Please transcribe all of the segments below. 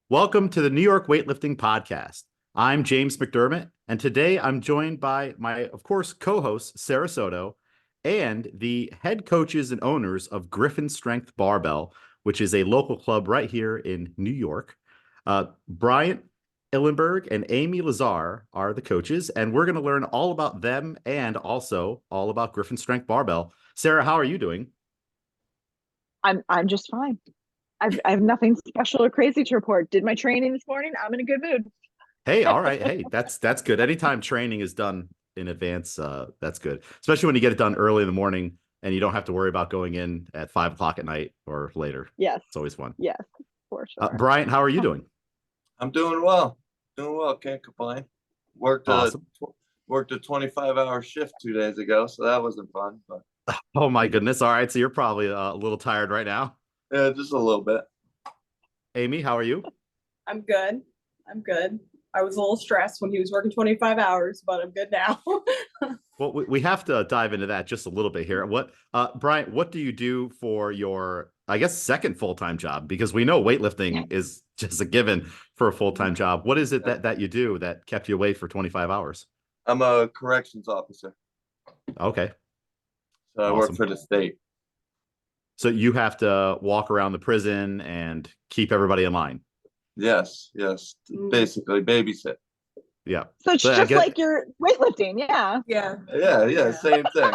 Welcome to the New York Weightlifting Podcast. I'm James McDermott, and today I'm joined by my, of course, co-host, Sara Soto, and the head coaches and owners of Gryphon Strength Barbell, which is a local club right here in New York. Bryant Illenberg and Amiee Lazar are the coaches, and we're going to learn all about them and also all about Gryphon Strength Barbell. Sara, how are you doing? I'm just fine. I have nothing special or crazy to report. Did my training this morning. I'm in a good mood. Hey, all right. Hey, that's good. Anytime training is done in advance, that's good. Especially when you get it done early in the morning and you don't have to worry about going in at 5 o'clock at night or later. Yes, It's always fun. yes, for sure. Brian, how are you doing? I'm doing well. Doing well. Can't complain. Worked a Awesome. worked a 25-hour shift 2 days ago, so that wasn't fun. But Oh my goodness. All right. So you're probably a little tired right now. yeah, just a little bit. Amiee, how are you? I'm good. I'm good. I was a little stressed when he was working 25 hours, but I'm good now. Well, we have to dive into that just a little bit here. Brian, what do you do for your, I guess, second full-time job? Because we know weightlifting is just a given for a full-time job. What is it that you do that kept you away for 25 hours? I'm a corrections officer, Okay. so I work Awesome. for the state. So you have to walk around the prison and keep everybody in line. Yes, yes. Basically, babysit. Yeah. So it's So I just guess like your weightlifting. Yeah. Yeah. Yeah, same thing.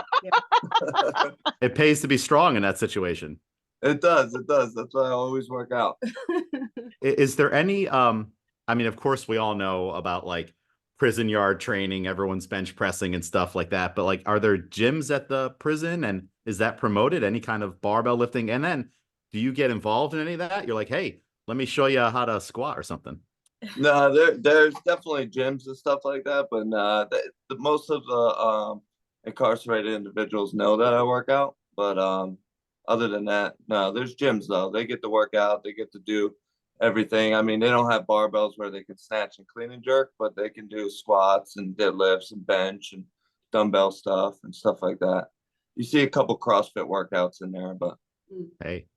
it pays to be strong in that situation. It does. That's why I always work out. Is there any I mean, of course we all know about like prison yard training, everyone's bench pressing and stuff like that, but like are there gyms at the prison and is that promoted? Any kind of barbell lifting? And then do you get involved in any of that? You're like, hey, let me show you how to squat or something. No, there's definitely gyms and stuff like that, but nah, most of the incarcerated individuals know that I work out. But other than that, no, there's gyms though. They get to work out, they get to do everything. I mean, they don't have barbells where they can snatch and clean and jerk, but they can do squats and deadlifts and bench and dumbbell stuff and stuff like that. You see a couple CrossFit workouts in there, but Hey,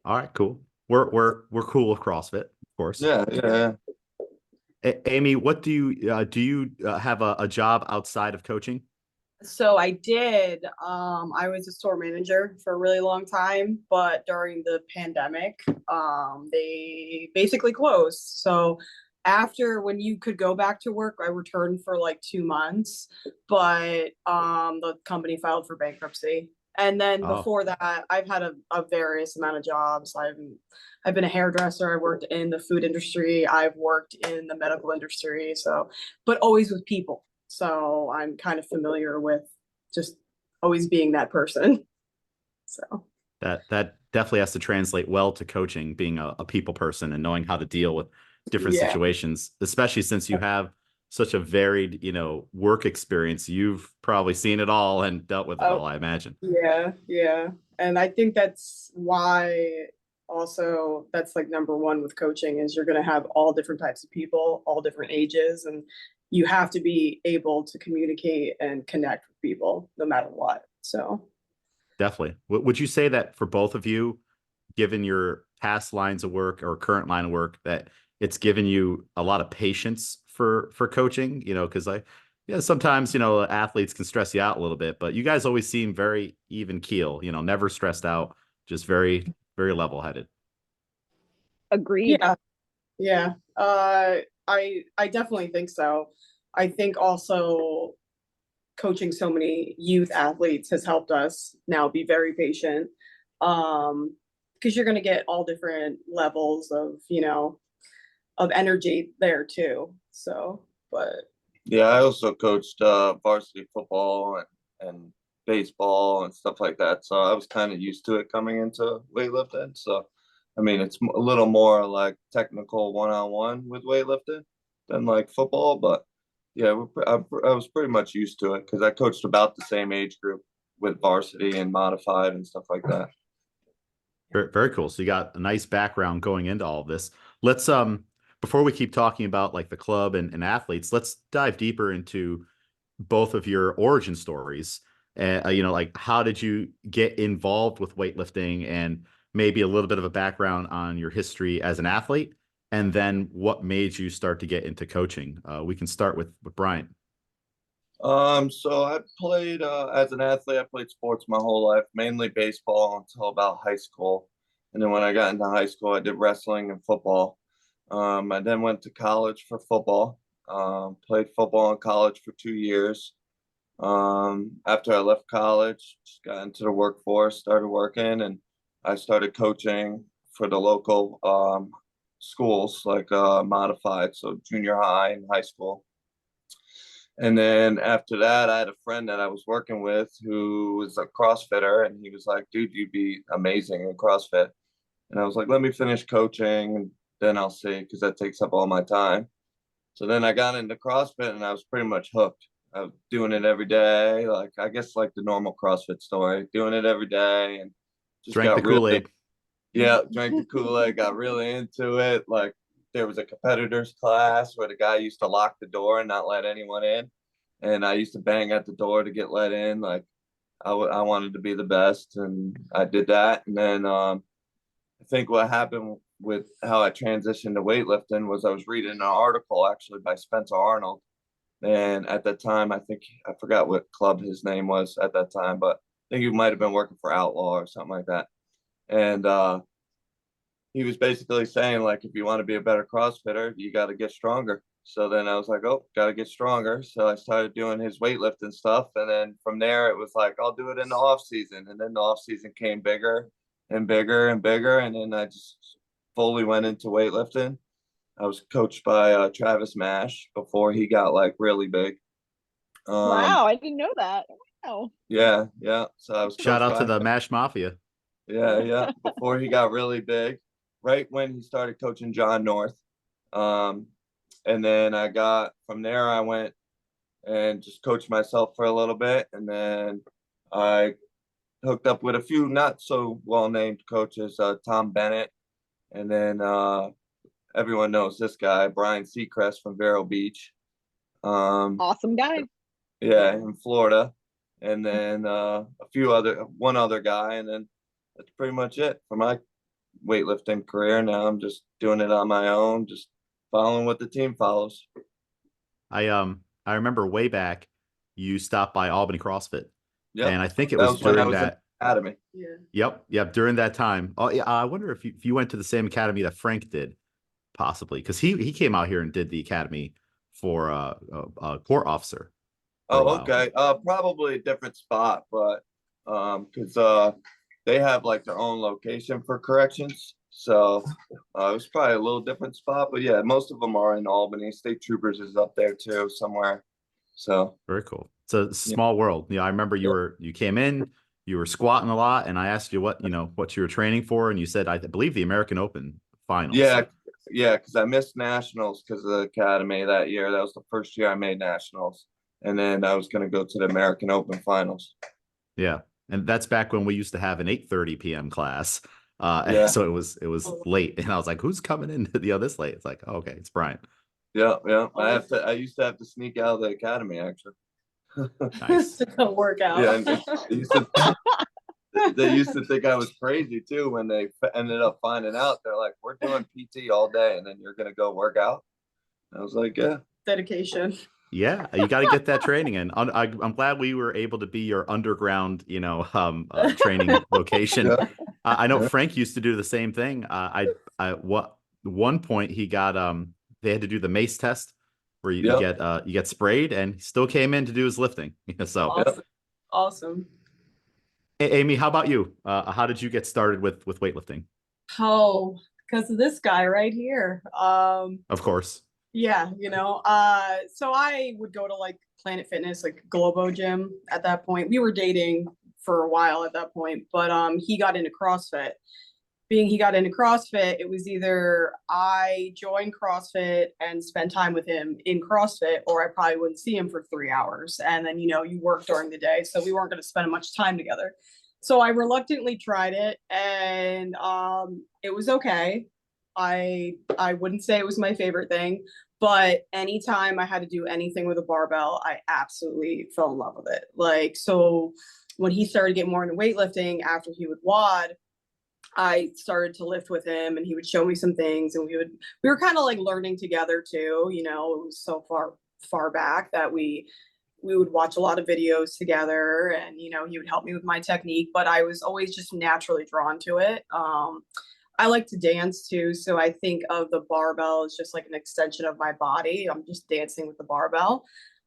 all right, cool. We're cool with CrossFit, of course. yeah. Amiee, what do you have a job outside of coaching? So I did. I was a store manager for a really long time, but during the pandemic, they basically closed. So after when you could go back to work, I returned for like 2 months, but the company filed for bankruptcy. And then Oh, before that, I've had a various amount of jobs. I've been a hairdresser. I worked in the food industry. I've worked in the medical industry. So, but always with people. So I'm kind of familiar with just always being that person. So that definitely has to translate well to coaching, being a people person and knowing how to deal with different yeah. situations, especially since you have such a varied, work experience. You've probably seen it all and dealt with it Oh, all, I imagine. yeah. And I think that's why also that's like number one with coaching is you're going to have all different types of people, all different ages, and you have to be able to communicate and connect with people no matter what. So Definitely. Would you say that for both of you, given your past lines of work or current line of work, that it's given you a lot of patience for coaching? Because sometimes athletes can stress you out a little bit, but you guys always seem very even keel. Never stressed out, just very very level headed. Agreed. yeah. I definitely think so. I think also coaching so many youth athletes has helped us now be very patient. Because you're going to get all different levels of energy there too. So, but Yeah, I also coached varsity football and baseball and stuff like that. So I was kind of used to it coming into weightlifting. So, I mean, it's a little more like technical one-on-one with weightlifting than like football. But yeah, I was pretty much used to it because I coached about the same age group with varsity and modified and stuff like that. Very, very cool. So you got a nice background going into all of this. Let's before we keep talking about like the club and athletes, let's dive deeper into both of your origin stories. Like how did you get involved with weightlifting and maybe a little bit of a background on your history as an athlete. And then what made you start to get into coaching? We can start with Bryant. So I played as an athlete. I played sports my whole life, mainly baseball until about high school. And then when I got into high school, I did wrestling and football. I then went to college for football. Played football in college for 2 years. After I left college, just got into the workforce, started working, and I started coaching for the local schools, like modified, so junior high and high school. And then after that, I had a friend that I was working with who was a CrossFitter, and he was like, dude, you'd be amazing in CrossFit. And I was like, let me finish coaching, and then I'll see, because that takes up all my time. So then I got into CrossFit, and I was pretty much hooked. I was doing it every day, like I guess like the normal CrossFit story, doing it every day, and just Drank the got really, Kool-Aid. yeah, drank the Kool-Aid, got really into it. Like there was a competitors class where the guy used to lock the door and not let anyone in, and I used to bang at the door to get let in. Like I wanted to be the best, and I did that. And then I think what happened with how I transitioned to weightlifting was I was reading an article actually by Spencer Arnold. And at that time, I think I forgot what club his name was at that time, but I think he might have been working for Outlaw or something like that. And he was basically saying, like, if you want to be a better CrossFitter, you got to get stronger. So then I was like, oh, got to get stronger. So I started doing his weightlifting stuff. And then from there, it was like, I'll do it in the off season. And then the off season came bigger and bigger and bigger. And then I just fully went into weightlifting. I was coached by Travis Mash before he got like really big. Wow, I didn't know that. Wow. Yeah, yeah. So I was Shout coached out to by the him. MASH Mafia. Yeah, yeah. Before he got really big, right when he started coaching John North. And then I got from there, I went and just coached myself for a little bit. And then I hooked up with a few not so well named coaches, Tom Bennett. And then everyone knows this guy, Brian Seacrest from Vero Beach. Awesome guy. Yeah, in Florida. And then one other guy. And then that's pretty much it for my weightlifting career. Now I'm just doing it on my own, just following what the team follows. I remember way back you stopped by Albany CrossFit. Yep. And I think it That was when I during was in that. academy. Yeah. Yep, during that time. Oh yeah, I wonder if you went to the same academy that Frank did, possibly, because he came out here and did the academy for a court officer for a Oh, while. okay. Probably a different spot, but because they have like their own location for corrections. So it was probably a little different spot, but yeah, most of them are in Albany. State Troopers is up there too, somewhere. So Very cool. It's a small world. I remember you came in, you were squatting a lot, and I asked you what you were training for, and you said I believe the American Open finals. yeah, because I missed nationals because of the academy that year. That was the first year I made nationals, and then I was going to go to the American Open finals. Yeah, and that's back when we used to have an 8:30 p.m. class. Yeah. So it was late, and I was like, "Who's coming in this late?" It's like, oh, okay, it's Brian. Yeah. I used to have to sneak out of the academy actually. Nice. To go work out. Yeah, and they used to think I was crazy too when they ended up finding out. They're like, "We're doing PT all day, and then you're gonna go work out." I was like, "Yeah, Dedication. Yeah, you got to get that training in. I'm glad we were able to be your underground, training location. Yeah. I know Yeah. Frank used to do the same thing. One point he got they had to do the mace test where you get sprayed, and he still came in to do his lifting. So Awesome. Awesome. Amiee, how about you? How did you get started with weightlifting? Oh, because of this guy right here. Of course. Yeah, so I would go to like Planet Fitness, like Globo Gym at that point. We were dating for a while at that point, but he got into CrossFit. Being he got into CrossFit, it was either I joined CrossFit and spend time with him in CrossFit, or I probably wouldn't see him for 3 hours. And then, you work during the day, so we weren't going to spend much time together. So I reluctantly tried it, and it was okay. I wouldn't say it was my favorite thing, but anytime I had to do anything with a barbell, I absolutely fell in love with it. Like, so when he started getting more into weightlifting after he would WOD, I started to lift with him, and he would show me some things, and we were kind of like learning together too. You know, it was so far back that we would watch a lot of videos together, and you know, he would help me with my technique, but I was always just naturally drawn to it. I like to dance too, so I think of the barbell as just like an extension of my body. I'm just dancing with the barbell.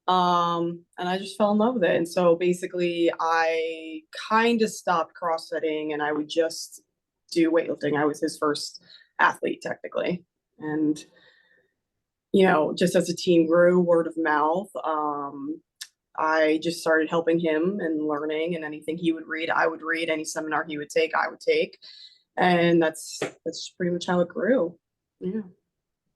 And I just fell in love with it. And so basically I kind of stopped CrossFitting and I would just do weightlifting. I was his first athlete technically. And you know, just as the team grew, word of mouth, I just started helping him and learning, and anything he would read, I would read. Any seminar he would take, I would take. And that's pretty much how it grew. Yeah.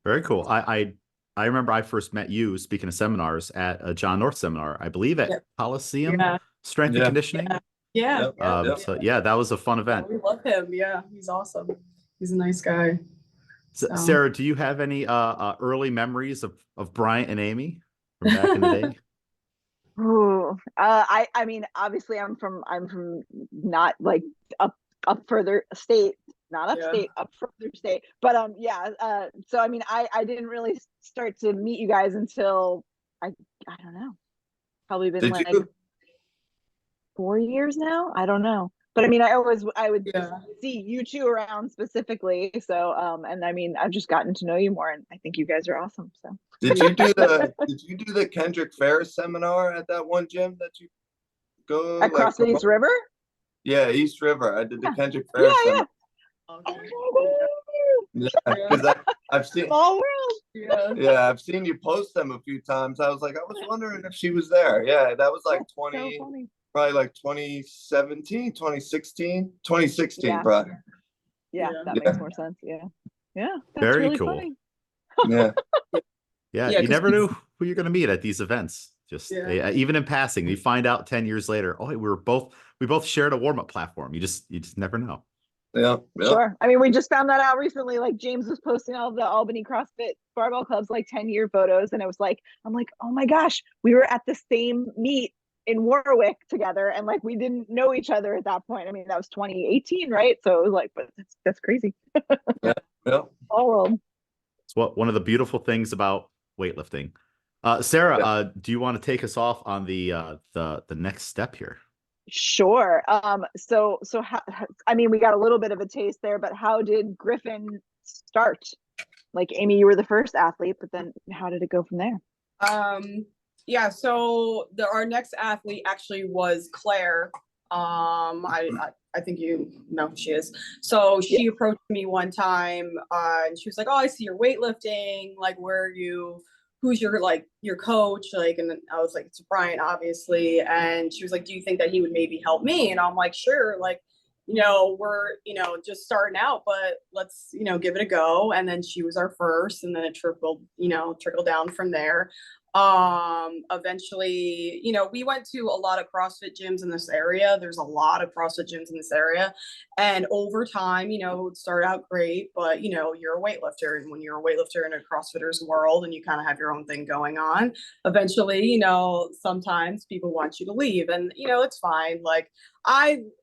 Very cool. I remember I first met you, speaking of seminars, at a John North seminar, I believe at Coliseum Strength and Conditioning. Yeah. So yeah, that was a fun event. We love him. Yeah, he's awesome. He's a nice guy. So, Sara, do you have any early memories of Bryant and Amiee from back in the day? Ooh, I mean, obviously I'm from not like up further state, not upstate, up further state. But so I mean, I didn't really start to meet you guys until I don't know, probably been like 4 years now. I don't know. But I mean, I would see you two around specifically. So and I mean, I've just gotten to know you more, and I think you guys are awesome. So did you do the Kendrick Ferris seminar at that one gym that you go at CrossFit East River? Yeah, East River. I did the Kendrick Ferris seminar. Yeah, because I've seen small world. Yeah, I've seen you post them a few times. I was like, I was wondering if she was there. Yeah, that was like 20, so probably like 2017, 2016, 2016, probably. Yeah, that makes more sense. Yeah. That's very really cool. Funny. Yeah, you never knew who you're going to meet at these events. Just even in passing, you find out 10 years later, oh, we both shared a warm-up platform. You just never know. Yeah. Sure. I mean, we just found that out recently. Like James was posting all the Albany CrossFit Barbell Club's like 10-year photos, and it was like, I'm like, oh my gosh, we were at the same meet in Warwick together, and like we didn't know each other at that point. I mean, that was 2018, right? So it was like, but that's crazy. All world. It's one of the beautiful things about weightlifting. Sara, do you want to take us off on the next step here? Sure. So how, I mean, we got a little bit of a taste there, but how did Gryphon start? Like Amiee, you were the first athlete, but then how did it go from there? Yeah, so our next athlete actually was Claire. I think you know who she is. So she approached me one time, and she was like, "Oh, I see you're weightlifting. Like, where are you? Who's your coach?" Like, and I was like, "It's Bryant, obviously." And she was like, "Do you think that he would maybe help me?" And I'm like, "Sure. Like, you know, we're, you know, just starting out, but let's, you know, give it a go." And then she was our first, and then it trickled down from there. Eventually, you know, we went to a lot of CrossFit gyms in this area. There's a lot of CrossFit gyms in this area. And over time, you know, it would start out great, but you know, you're a weightlifter. And when you're a weightlifter in a CrossFitter's world and you kind of have your own thing going on, eventually, you know, sometimes people want you to leave. And, you know, it's fine. Like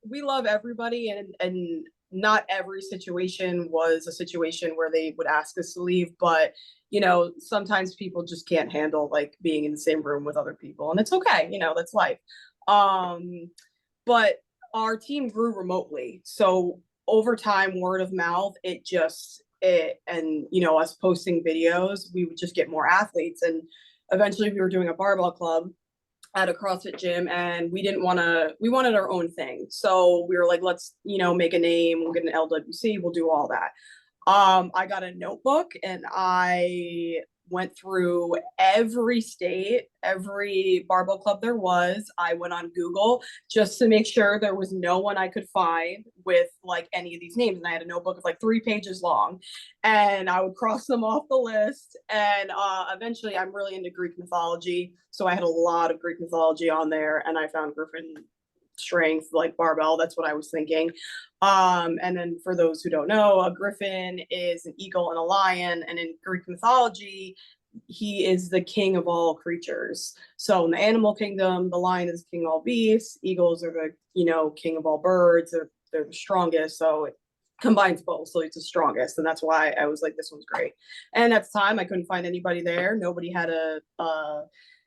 we love everybody, and not every situation was a situation where they would ask us to leave, but you know, sometimes people just can't handle like being in the same room with other people, and it's okay, you know, that's life. But our team grew remotely, so over time, word of mouth, and you know, us posting videos, we would just get more athletes, and eventually we were doing a barbell club at a CrossFit gym, and we wanted our own thing. So we were like, let's, you know, make a name, we'll get an LWC, we'll do all that. I got a notebook and I went through every state, every barbell club there was. I went on Google just to make sure there was no one I could find with like any of these names. And I had a notebook of like 3 pages long, and I would cross them off the list. And eventually I'm really into Greek mythology. So I had a lot of Greek mythology on there, and I found Gryphon Strength like barbell. That's what I was thinking. And then for those who don't know, a Gryphon is an eagle and a lion, and in Greek mythology, he is the king of all creatures. So in the animal kingdom, the lion is king of all beasts, eagles are the, you know, king of all birds. They're the strongest. So combines both, so it's the strongest, and that's why I was like, this one's great. And at the time I couldn't find anybody there. Nobody had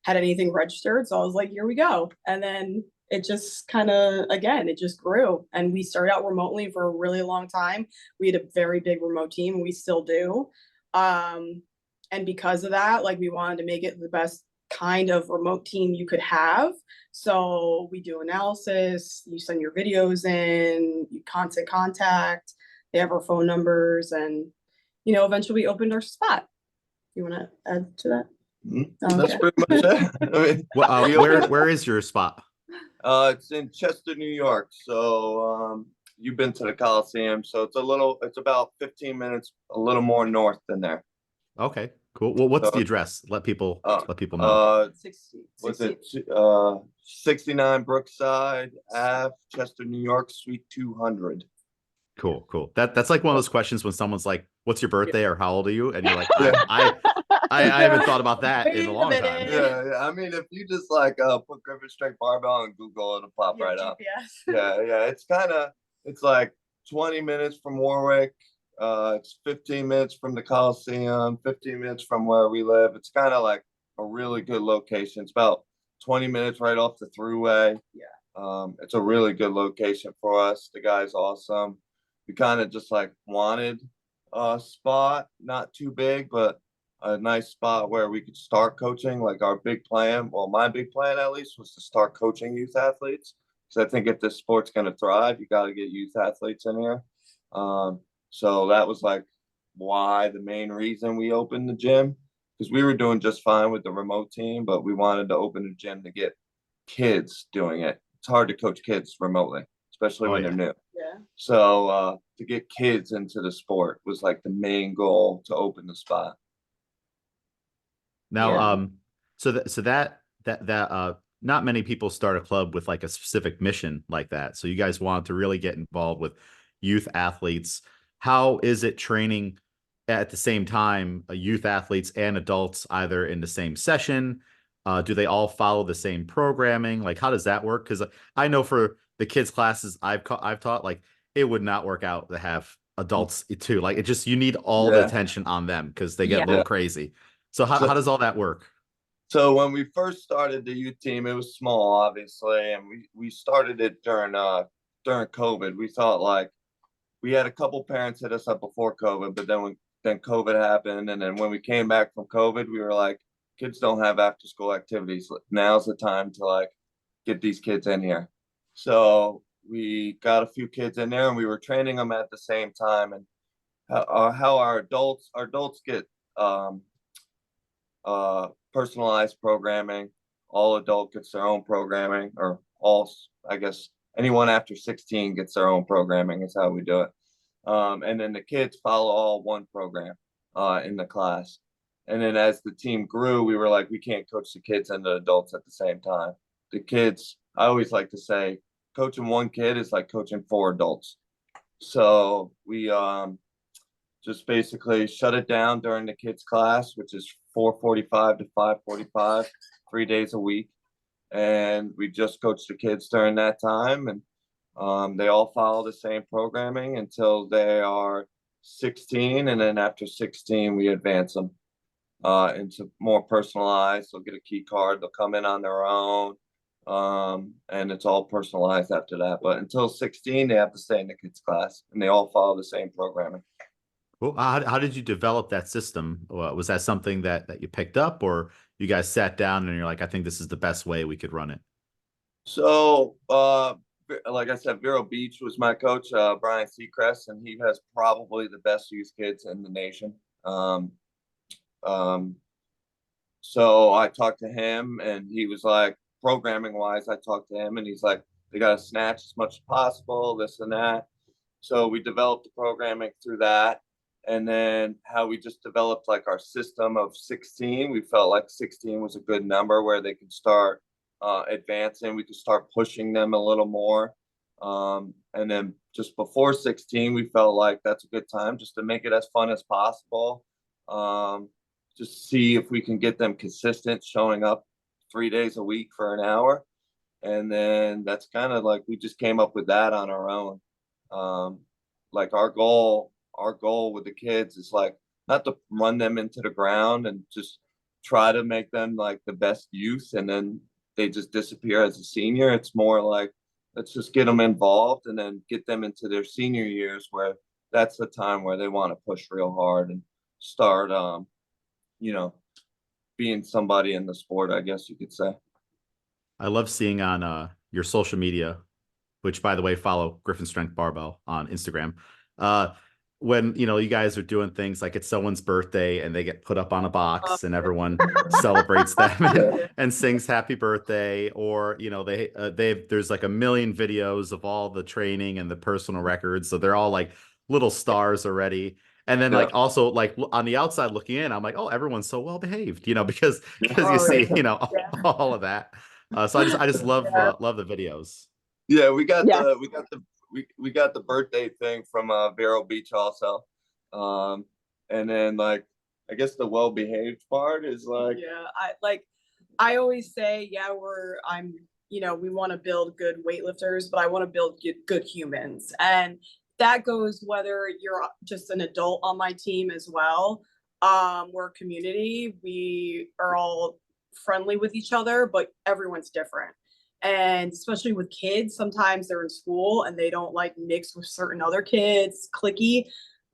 had anything registered, so I was like, here we go. And then it just kind of, again, it just grew, and we started out remotely for a really long time. We had a very big remote team, and we still do. And because of that, like, we wanted to make it the best kind of remote team you could have. So we do analysis, you send your videos in, you constant contact, they have our phone numbers, and, you know, eventually we opened our spot. You want to add to that? That's pretty much it. I mean, well, where is your spot? It's in Chester, New York. So you've been to the Coliseum, so it's about 15 minutes, a little more north than there. Okay, cool. Well, what's the address? Let people know. 69 Brookside Ave, Chester, New York, Suite 200. Cool. That's like one of those questions when someone's like, "What's your birthday?" or "How old are you?" and you're like, I haven't thought about that in a long time. Yeah. I mean, if you just like put Gryphon Strength Barbell on Google, it'll pop right up. Yeah. It's like 20 minutes from Warwick. It's 15 minutes from the Coliseum, 15 minutes from where we live. It's kind of like a really good location. It's about 20 minutes right off the thruway. Yeah. It's a really good location for us. The guy's awesome. We kind of just like wanted a spot, not too big, but a nice spot where we could start coaching. Like, our big plan, well, my big plan at least, was to start coaching youth athletes. Because I think if this sport's going to thrive, you got to get youth athletes in here. So that was like why the main reason we opened the gym, because we were doing just fine with the remote team, but we wanted to open a gym to get kids doing it. It's hard to coach kids remotely, especially when they're new. Yeah. So to get kids into the sport was like the main goal to open the spot. Now, so that not many people start a club with like a specific mission like that. So you guys want to really get involved with youth athletes. How is it training at the same time youth athletes and adults either in the same session? Do they all follow the same programming? Like, how does that work? Because I know for the kids classes I've taught, like, it would not work out to have adults too. Like, you need all the attention on them because they get a little crazy. So how does all that work? So when we first started the youth team, it was small, obviously, and we started it during COVID. We thought, like, we had a couple parents hit us up before COVID, but then COVID happened, and then when we came back from COVID, we were like, kids don't have after school activities. Now's the time to like get these kids in here. So we got a few kids in there, and we were training them at the same time. And how our adults get personalized programming. All adult gets their own programming, or I guess anyone after 16 gets their own programming is how we do it. And then the kids follow all one program in the class. And then as the team grew, we were like, we can't coach the kids and the adults at the same time. The kids, I always like to say, coaching one kid is like coaching 4 adults. So we just basically shut it down during the kids' class, which is 4:45 to 5:45, 3 days a week. And we just coach the kids during that time. And they all follow the same programming until they are 16. And then after 16, we advance them into more personalized. They'll get a key card. They'll come in on their own. And it's all personalized after that. But until 16, they have to stay in the kids' class, and they all follow the same programming. Well, how did you develop that system? Was that something that you picked up, or you guys sat down and you're like, I think this is the best way we could run it? So, like I said, Vero Beach was my coach, Brian Seacrest, and he has probably the best youth kids in the nation. So I talked to him, and he was like, programming wise, I talked to him, and he's like, they got to snatch as much as possible, this and that. So we developed the programming through that. And then how we just developed like our system of 16, we felt like 16 was a good number where they could start advancing. We could start pushing them a little more. And then just before 16, we felt like that's a good time just to make it as fun as possible. Just see if we can get them consistent, showing up 3 days a week for an hour. And then that's kind of like, we just came up with that on our own. like our goal with the kids is like not to run them into the ground and just try to make them like the best youth and then they just disappear as a senior. It's more like, let's just get them involved and then get them into their senior years where that's the time where they want to push real hard and start, you know, being somebody in the sport, I guess you could say. I love seeing on your social media, which by the way, follow Gryphon Strength Barbell on Instagram. When you guys are doing things like it's someone's birthday and they get put up on a box and everyone celebrates them and sings happy birthday, or there's like a million videos of all the training and the personal records, so they're all like little stars already. And then like also like on the outside looking in, I'm like, oh, everyone's so well behaved, because you see all of that. So I just love the videos. Yeah, we got the birthday thing from Vero Beach also. And then like I guess the well-behaved part is like, I always say, we want to build good weightlifters, but I want to build good humans. And that goes whether you're just an adult on my team as well. We're a community. We are all friendly with each other, but everyone's different. And especially with kids, sometimes they're in school and they don't like mix with certain other kids, cliquey.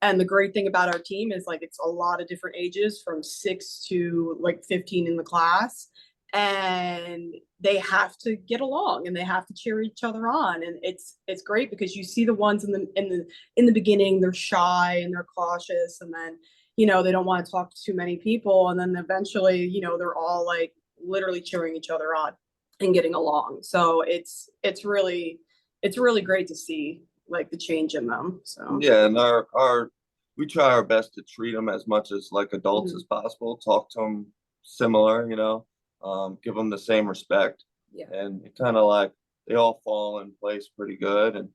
And the great thing about our team is like it's a lot of different ages from 6 to like 15 in the class. And they have to get along and they have to cheer each other on. And it's great because you see the ones in the beginning, they're shy and they're cautious, and then they don't want to talk to too many people. And then eventually, they're all like literally cheering each other on and getting along. So it's really great to see like the change in them. So yeah, and we try our best to treat them as much as like adults as possible. Talk to them similar, give them the same respect. Yeah, and it kind of like they all fall in place pretty good, and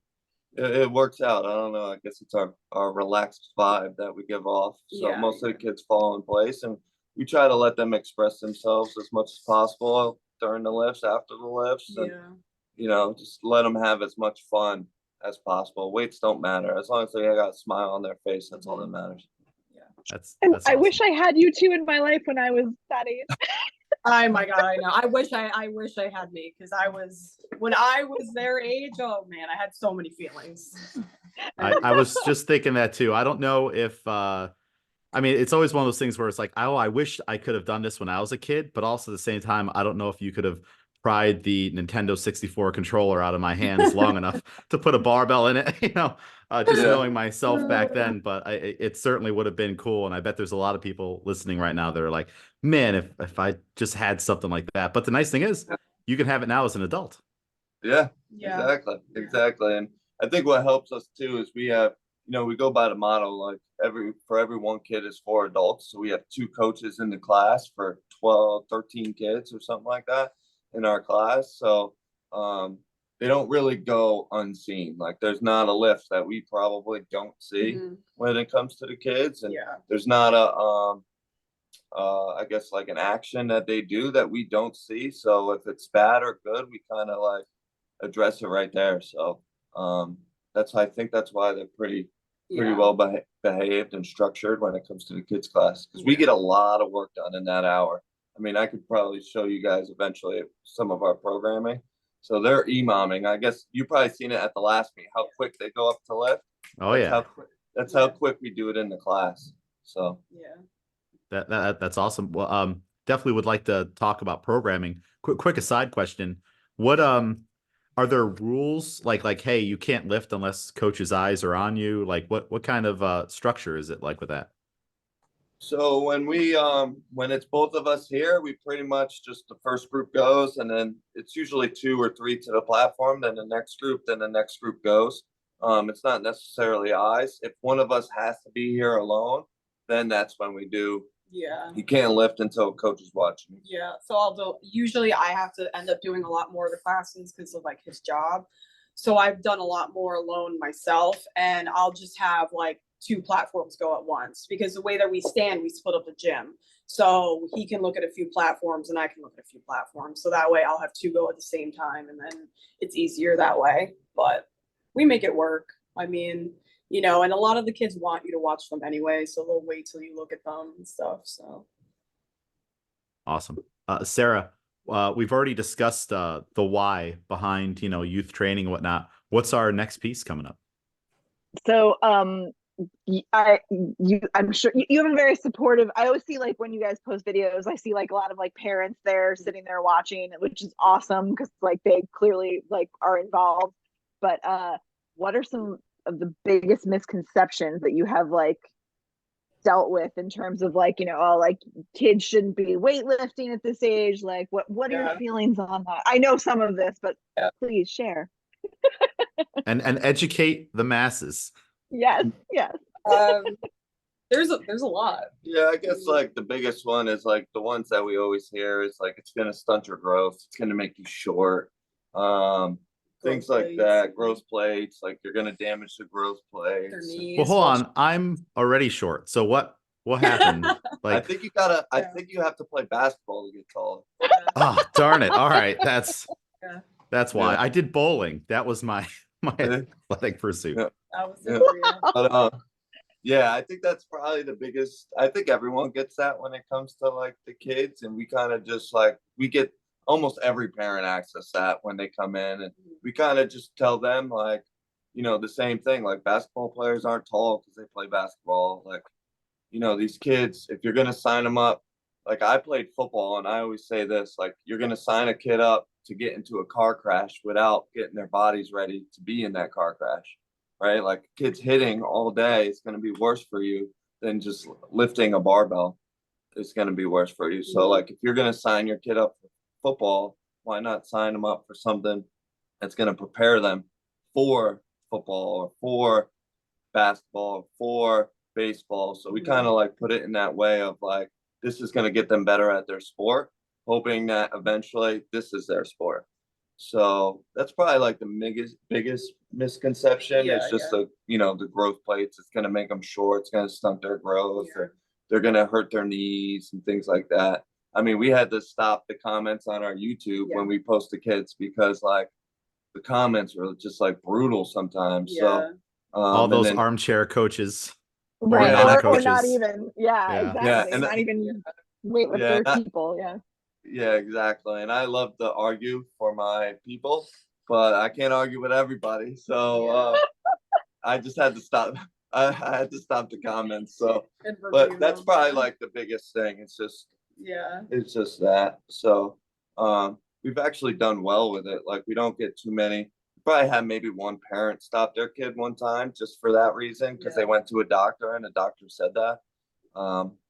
it works out. I don't know. I guess it's our relaxed vibe that we give off. So most of the kids fall in place, and we try to let them express themselves as much as possible during the lifts, after the lifts, and just let them have as much fun as possible. Weights don't matter as long as they got a smile on their face. That's all that matters. Yeah, that's I awesome. wish I had you two in my life when I was that age. Oh my God, I know. I wish I had me, because when I was their age, oh man, I had so many feelings. I was just thinking that too. I don't know if it's always one of those things where it's like, oh, I wish I could have done this when I was a kid, but also at the same time, I don't know if you could have pried the Nintendo 64 controller out of my hands long enough to put a barbell in it, knowing myself back then. But it certainly would have been cool. And I bet there's a lot of people listening right now that are like, man, if I just had something like that. But the nice thing is you can have it now as an adult. Yeah. Exactly. And I think what helps us too is we have, we go by the model, like for every one kid is 4 adults. So we have 2 coaches in the class for 12, 13 kids or something like that in our class. So they don't really go unseen. Like there's not a lift that we probably don't see when it comes to the kids. And there's not I guess like an action that they do that we don't see. So if it's bad or good, we kind of like address it right there. So I think that's why they're pretty well behaved and structured when it comes to the kids class, because we get a lot of work done in that hour. I mean, I could probably show you guys eventually some of our programming. So they're EMOMing. I guess you probably seen it at the last meet, how quick they go up to lift. Oh, that's how quick we do it in the class. So that's awesome. Well, definitely would like to talk about programming. Quick aside question. What are there rules like, hey, you can't lift unless coach's eyes are on you? Like what kind of structure is it like with that? So when it's both of us here, we pretty much just the first group goes, and then it's usually 2 or 3 to the platform, then the next group goes. It's not necessarily eyes. If one of us has to be here alone, then that's when we do. Yeah. You can't lift until coach is watching. Yeah. So usually I have to end up doing a lot more of the classes because of like his job. So I've done a lot more alone myself, and I'll just have like 2 platforms go at once, because the way that we stand, we split up the gym. So he can look at a few platforms and I can look at a few platforms. So that way I'll have 2 go at the same time, and then it's easier that way. But we make it work. I mean, you know, and a lot of the kids want you to watch them anyway, so they'll wait till you look at them and stuff. So Awesome. Sara, we've already discussed the why behind, youth training and whatnot. What's our next piece coming up? So I'm sure you've been very supportive. I always see, like, when you guys post videos, I see like a lot of like parents there sitting there watching, which is awesome because like they clearly like are involved. But what are some of the biggest misconceptions that you have like dealt with in terms of like, oh, like kids shouldn't be weightlifting at this age? Like what are your feelings on that? I know some of this, but please share. And educate the masses. Yes. there's a lot. Yeah, I guess like the biggest one is like the ones that we always hear is like it's gonna stunt your growth, it's gonna make you short. Things like that, growth plates, like you're gonna damage the growth plates. Well, hold on, I'm already short. So what happened? Like, I think you have to play basketball to get taller. Oh, darn it. All right. That's why. Yeah. I did bowling. That was my athletic pursuit. But yeah, I think that's probably the biggest. I think everyone gets that when it comes to like the kids, and we kind of just like we get almost every parent asks us that when they come in, and we kind of just tell them like, the same thing. Like basketball players aren't tall because they play basketball. Like, these kids, if you're gonna sign them up, like I played football, and I always say this: like you're gonna sign a kid up to get into a car crash without getting their bodies ready to be in that car crash. Right? Like kids hitting all day is going to be worse for you than just lifting a barbell. It's going to be worse for you. So like if you're going to sign your kid up for football, why not sign them up for something that's going to prepare them for football or for basketball or for baseball? So we kind of like put it in that way of like, this is going to get them better at their sport, hoping that eventually this is their sport. So that's probably like the biggest misconception. It's just the growth plates. It's going to make them short. It's going to stunt their growth. Or they're going to hurt their knees and things like that. I mean, we had to stop the comments on our YouTube when we post to kids because like the comments were just like brutal sometimes. So all those armchair coaches, right? Or not even. Yeah. Exactly. Yeah, and not even weightlifter people. Yeah. Yeah, exactly. And I love to argue for my people, but I can't argue with everybody. So I just had to stop. I had to stop the comments. So, but that's probably like the biggest thing. It's just that. So we've actually done well with it. Like we don't get too many. We probably had maybe one parent stop their kid one time just for that reason because they went to a doctor and the doctor said that.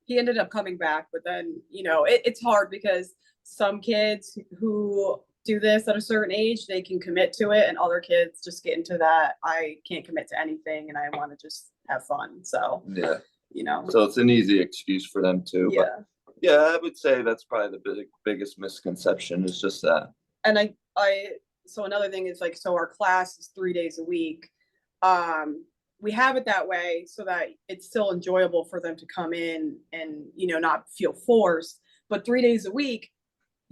He ended up coming back, but then, it's hard because some kids who do this at a certain age, they can commit to it, and other kids just get into that. I can't commit to anything and I want to just have fun. So, so it's an easy excuse for them too. But I would say that's probably the biggest misconception is just that. And so another thing is like, so our class is 3 days a week. We have it that way so that it's still enjoyable for them to come in and, not feel forced. But 3 days a week,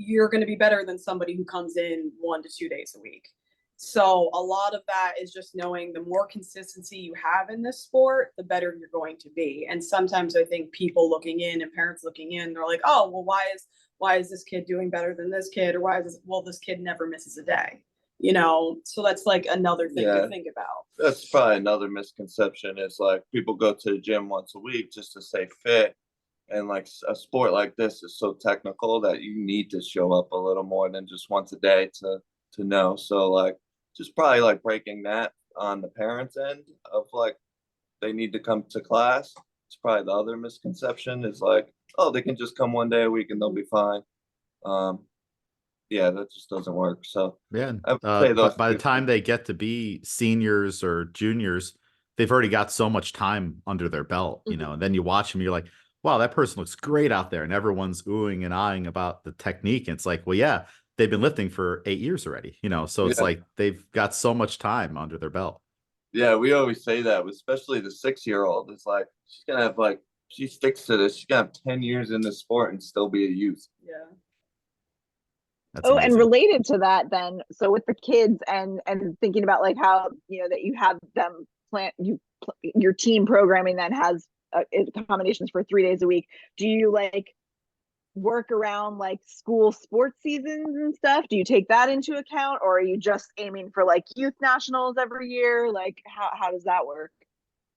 you're going to be better than somebody who comes in 1 to 2 days a week. So a lot of that is just knowing the more consistency you have in this sport, the better you're going to be. And sometimes I think people looking in and parents looking in, they're like, oh, well, why is this kid doing better than this kid? Or this kid never misses a day. So that's like another thing to think about. That's probably another misconception is like people go to the gym once a week just to stay fit. And like a sport like this is so technical that you need to show up a little more than just once a day to know. So like just probably like breaking that on the parents' end of like they need to come to class. It's probably the other misconception is like, oh, they can just come 1 day a week and they'll be fine. That just doesn't work. So by the time they get to be seniors or juniors, they've already got so much time under their belt, and then you watch them, you're like, wow, that person looks great out there. And everyone's oohing and eyeing about the technique. And it's like, well, yeah, they've been lifting for 8 years already, so it's like they've got so much time under their belt. Yeah, we always say that, especially the 6-year-old. It's like, she's going to have like, she sticks to this. She's going to have 10 years in the sport and still be a youth. Yeah. That's amazing. And related to that then, so with the kids and thinking about like how, that you have them your team programming that has accommodations for 3 days a week, do you like work around like school sports seasons and stuff? Do you take that into account, or are you just aiming for like youth nationals every year? Like how does that work?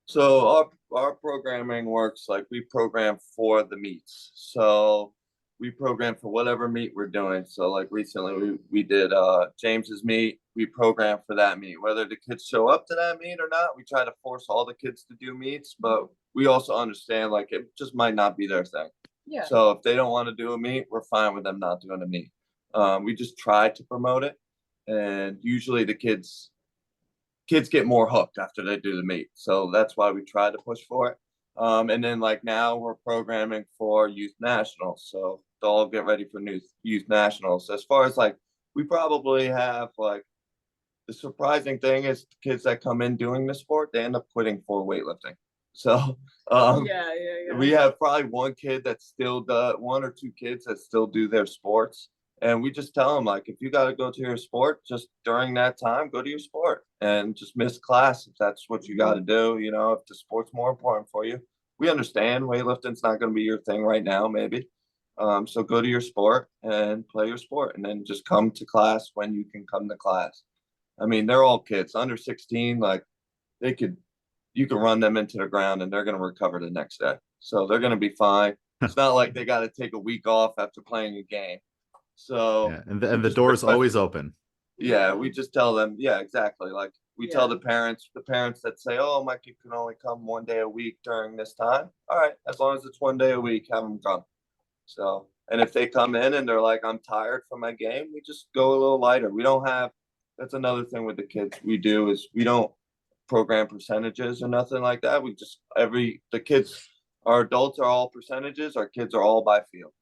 So our programming works like we program for the meets. So we program for whatever meet we're doing. So like recently we did James's meet. We program for that meet. Whether the kids show up to that meet or not, we try to force all the kids to do meets, but we also understand like it just might not be their thing. Yeah. So if they don't want to do a meet, we're fine with them not doing a meet. We just try to promote it, and usually the kids get more hooked after they do the meet. So that's why we try to push for it. And then like now we're programming for youth nationals. So they'll all get ready for youth nationals. As far as like, we probably have like, the surprising thing is the kids that come in doing the sport, they end up quitting for weightlifting. So we have probably one or two kids that still do their sports. And we just tell them, like, if you got to go to your sport, just during that time, go to your sport and just miss class if that's what you got to do. You know, if the sport's more important for you. We understand weightlifting's not going to be your thing right now, maybe. So go to your sport and play your sport, and then just come to class when you can come to class. I mean, they're all kids under 16. Like, you can run them into the ground and they're going to recover the next day. So they're going to be fine. It's not like they got to take a week off after playing a game. So yeah, and the door is always open. Yeah, we just tell them, yeah, exactly. Like we tell the parents that say, oh, my kid can only come 1 day a week during this time. All right, as long as it's 1 day a week, have them come. So, and if they come in and they're like, I'm tired from my game, we just go a little lighter. That's another thing with the kids we do is we don't program percentages or nothing like that. We just our adults are all percentages, our kids are all by feel.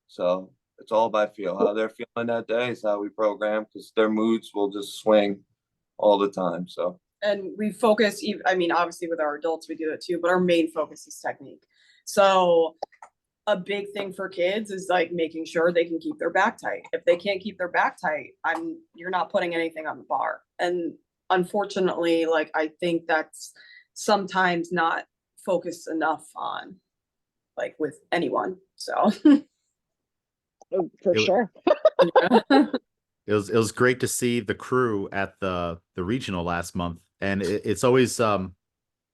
So it's all by feel. How they're feeling that day is how we program, because their moods will just swing all the time. So, and we focus, I mean, obviously with our adults, we do that too, but our main focus is technique. So a big thing for kids is like making sure they can keep their back tight. If they can't keep their back tight, you're not putting anything on the bar. And unfortunately, like, I think that's sometimes not focused enough on, like, with anyone. So for sure. It was great to see the crew at the regional last month, and it's always I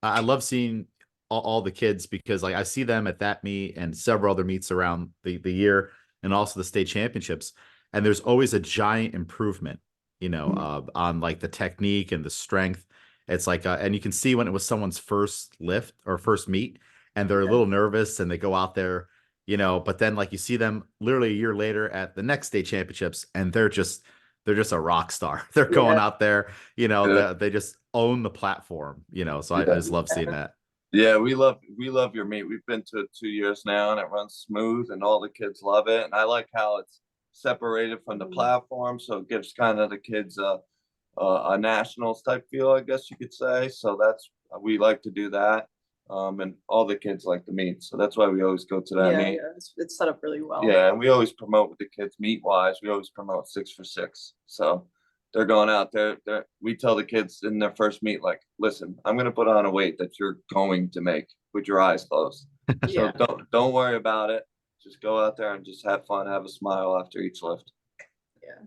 love seeing all the kids, because like I see them at that meet and several other meets around the year, and also the state championships, and there's always a giant improvement, you know, on like the technique and the strength. It's like and you can see when it was someone's first lift or first meet, and they're a little nervous and they go out there, you know, but then like you see them literally a year later at the next state championships, and they're just a rock star. They're going out there, you know, they just own the platform, you know. So I just love seeing that. Yeah, we love your meet. We've been to it 2 years now, and it runs smooth, and all the kids love it. And I like how it's separated from the platform, so it gives kind of the kids a nationals type feel, I guess you could say. So we like to do that. And all the kids like the meet, so that's why we always go to that meet. Yeah, it's set up really well. Yeah, and we always promote with the kids meet wise. We always promote 6 for 6. So they're going out there. We tell the kids in their first meet, like, listen, I'm going to put on a weight that you're going to make with your eyes closed. So don't worry about it. Just go out there and just have fun, have a smile after each lift. Yeah.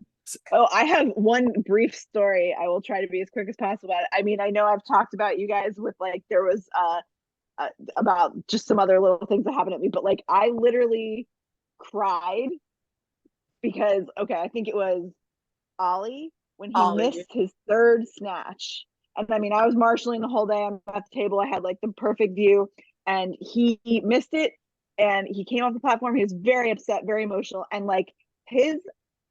Oh, I have one brief story. I will try to be as quick as possible. I mean, I know I've talked about you guys with like there was about just some other little things that happened at me, but like I literally cried because I think it was Ollie when he missed his third snatch. And I mean, I was marshalling the whole day. I'm at the table. I had like the perfect view, and he missed it, and he came off the platform. He was very upset, very emotional, and like his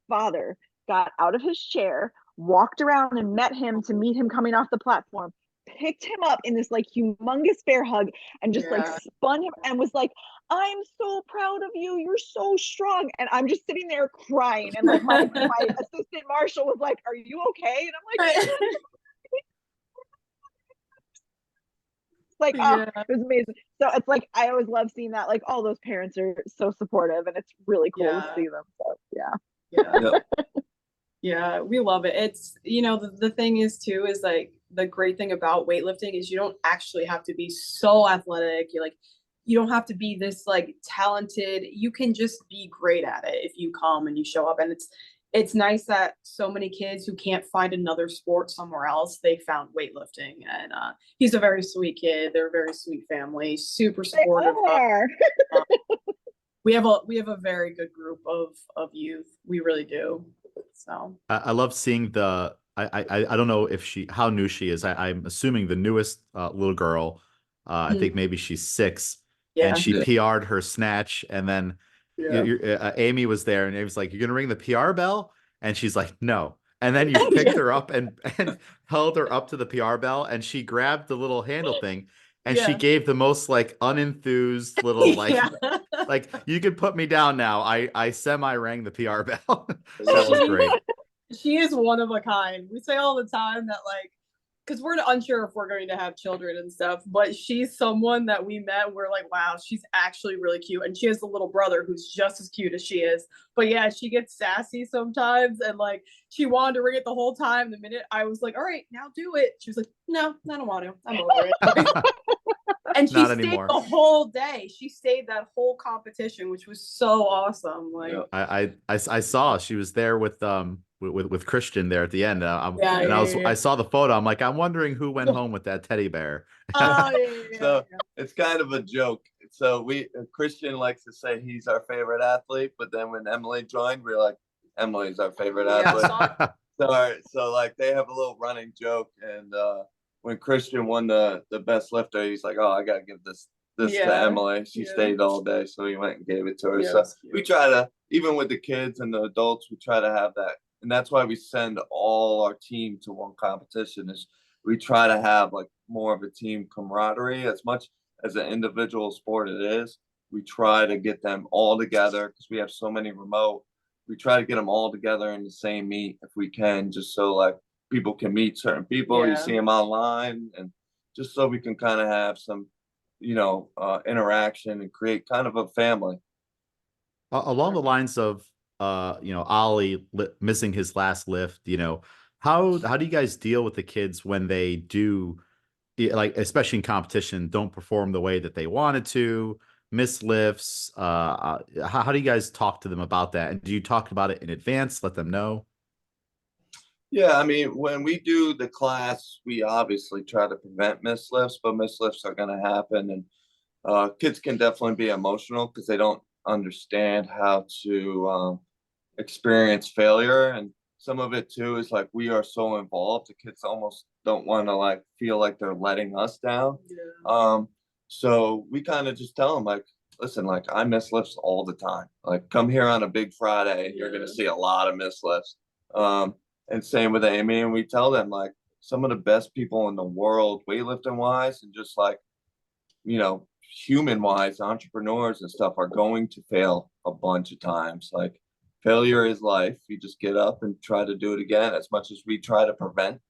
father got out of his chair, walked around and met him to meet him coming off the platform, picked him up in this like humongous bear hug, and just like spun him and was like, I'm so proud of you, you're so strong. And I'm just sitting there crying, and like my assistant marshal was like, are you okay? And I'm like like, oh, it was amazing. So it's like I always love seeing that, like all those parents are so supportive, and it's really cool to see them. So yeah, we love it. It's, you know, the thing is too is like the great thing about weightlifting is you don't actually have to be so athletic. You don't have to be this like talented. You can just be great at it if you come and you show up. And it's nice that so many kids who can't find another sport somewhere else, they found weightlifting. And he's a very sweet kid. They're a very sweet family, super supportive. We have a very good group of youth. We really do. So I love seeing I don't know how new she is. I'm assuming the newest little girl. I think maybe she's 6. yeah. And she PR'd her snatch, and then Amiee was there, and it was like, "You're gonna ring the PR bell," and she's like, "No." And then you picked her up and held her up to the PR bell, and she grabbed the little handle thing, and she gave the most like unenthused little like like, "You could put me down now. I semi rang the PR bell." That was great. She is one of a kind. We say all the time that like, because we're unsure if we're going to have children and stuff, but she's someone that we met. We're like, wow, she's actually really cute. And she has a little brother who's just as cute as she is. But yeah, she gets sassy sometimes. And like, she wanted to ring it the whole time. The minute I was like, all right, now do it. She was like, no, I don't want to. I'm over it. And she stayed the whole day. She stayed that whole competition, which was so awesome. Like I saw she was there with Christian there at the end. I saw the photo. I'm like, I'm wondering who went home with that teddy bear. So it's kind of a joke. So Christian likes to say he's our favorite athlete, but then when Emily joined, we we're like, Emily's our favorite athlete. So like they have a little running joke, and when Christian won the best lifter, he's like, "Oh, I gotta give this to Emily. She stayed all day," so he went and gave it to her. So we try to, even with the kids and the adults, we try to have that, and that's why we send all our team to one competition. Is we try to have like more of a team camaraderie as much as an individual sport it is. We try to get them all together because we have so many remote. We try to get them all together in the same meet if we can, just so like people can meet certain people. You see them online, and just so we can kind of have some, interaction and create kind of a family. Along the lines of, Ollie missing his last lift, how do you guys deal with the kids when they do, like, especially in competition, don't perform the way that they wanted to, miss lifts? How do you guys talk to them about that? And do you talk about it in advance, let them know? Yeah, I mean, when we do the class, we obviously try to prevent missed lifts, but missed lifts are going to happen. And kids can definitely be emotional because they don't understand how to experience failure. And some of it too is like we are so involved, the kids almost don't want to like feel like they're letting us down. So we kind of just tell them like, listen, like I miss lifts all the time. Like come here on a big Friday and you're going to see a lot of missed lifts. And same with Amiee, and we tell them like some of the best people in the world, weightlifting wise, and just like, human wise, entrepreneurs and stuff are going to fail a bunch of times. Like failure is life. You just get up and try to do it again. As much as we try to prevent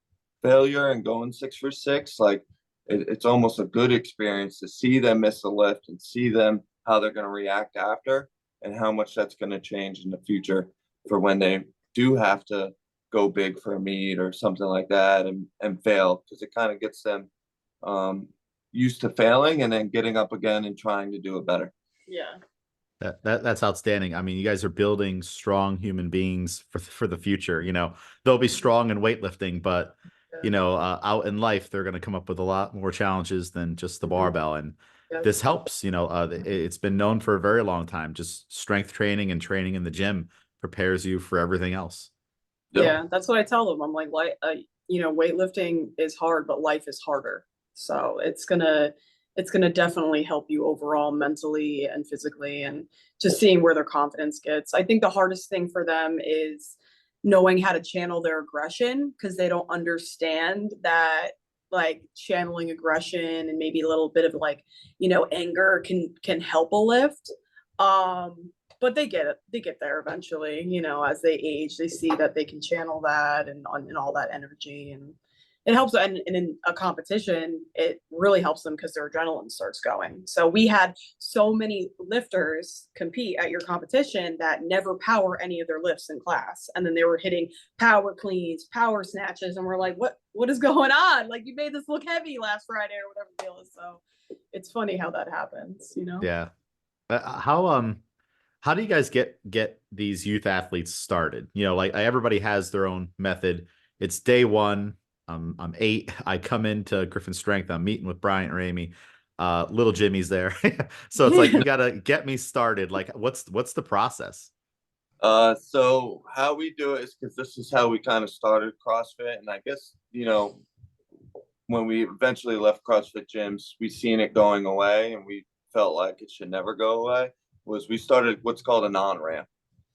failure and going 6 for 6, like it's almost a good experience to see them miss a lift and see them how they're going to react after, and how much that's going to change in the future for when they do have to go big for a meet or something like that and fail, because it kind of gets them used to failing and then getting up again and trying to do it better. That's outstanding. I mean, you guys are building strong human beings for the future. They'll be strong in weightlifting, but out in life, they're going to come up with a lot more challenges than just the barbell. And this helps. It's been known for a very long time. Just strength training and training in the gym prepares you for everything else. Yeah, that's what I tell them. I'm like, weightlifting is hard, but life is harder. So it's gonna definitely help you overall mentally and physically, and just seeing where their confidence gets. I think the hardest thing for them is knowing how to channel their aggression, because they don't understand that like channeling aggression and maybe a little bit of like, anger can help a lift. But they get it. They get there eventually, as they age, they see that they can channel that and all that energy, and it helps. And in a competition, it really helps them because their adrenaline starts going. So we had so many lifters compete at your competition that never power any of their lifts in class. And then they were hitting power cleans, power snatches. And we're like, what is going on? Like, you made this look heavy last Friday or whatever the deal is. So it's funny how that happens, you know? Yeah. How do you guys get these youth athletes started? You know, like everybody has their own method. It's day one. I'm 8. I come into Gryphon Strength. I'm meeting with Bryant and Amiee. Little Jimmy's there. So it's like, you gotta get me started. Like, what's the process? So how we do it is, because this is how we kind of started CrossFit, and I guess, you know, when we eventually left CrossFit gyms, we seen it going away, and we felt like it should never go away. Was we started what's called an on-ramp.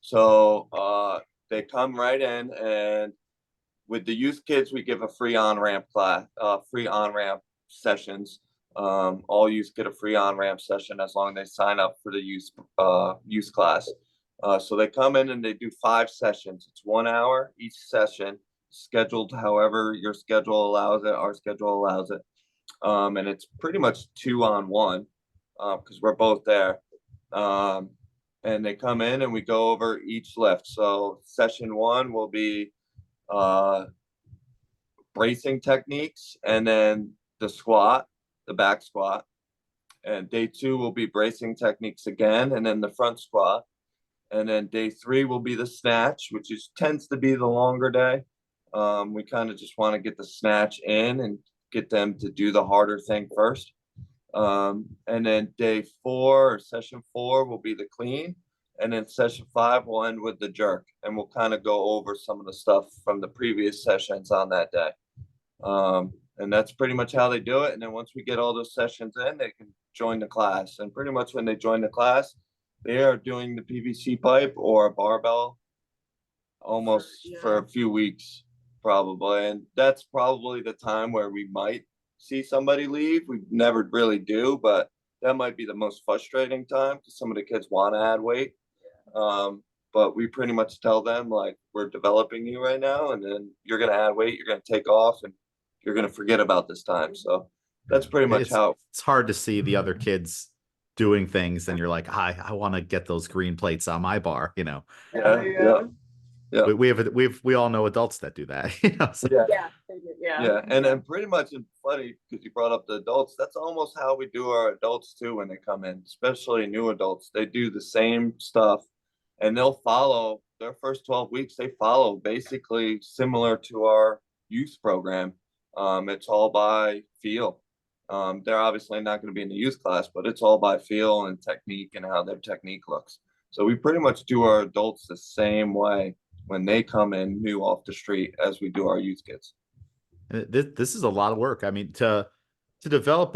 So they come right in, and with the youth kids, we give a free on-ramp class, free on-ramp sessions. All youth get a free on-ramp session as long as they sign up for the youth class. So they come in and they do 5 sessions. It's 1 hour each session, scheduled however your schedule allows it. Our schedule allows it. And it's pretty much 2-on-1 because we're both there. And they come in and we go over each lift. So session 1 will be bracing techniques, and then the squat, the back squat. And day 2 will be bracing techniques again, and then the front squat. And then day 3 will be the snatch, which tends to be the longer day. We kind of just want to get the snatch in and get them to do the harder thing first. And then day 4 or session 4 will be the clean. And then session 5 will end with the jerk. And we'll kind of go over some of the stuff from the previous sessions on that day. And that's pretty much how they do it. And then once we get all those sessions in, they can join the class. And pretty much when they join the class, they are doing the PVC pipe or a barbell almost for a few weeks, probably. And that's probably the time where we might see somebody leave. We never really do, but that might be the most frustrating time because some of the kids want to add weight. But we pretty much tell them, like, we're developing you right now, and then you're going to add weight, you're going to take off, and you're going to forget about this time. So that's pretty much how it's hard to see the other kids doing things, and you're like, I want to get those green plates on my bar, you know. Yeah. We all know adults that do that. You know, so. Yeah. And then pretty much, it's funny because you brought up the adults, that's almost how we do our adults too when they come in, especially new adults. They do the same stuff, and they'll follow their first 12 weeks. They follow basically similar to our youth program. It's all by feel. They're obviously not going to be in the youth class, but it's all by feel and technique and how their technique looks. So we pretty much do our adults the same way when they come in new off the street as we do our youth kids. This is a lot of work. I mean, to develop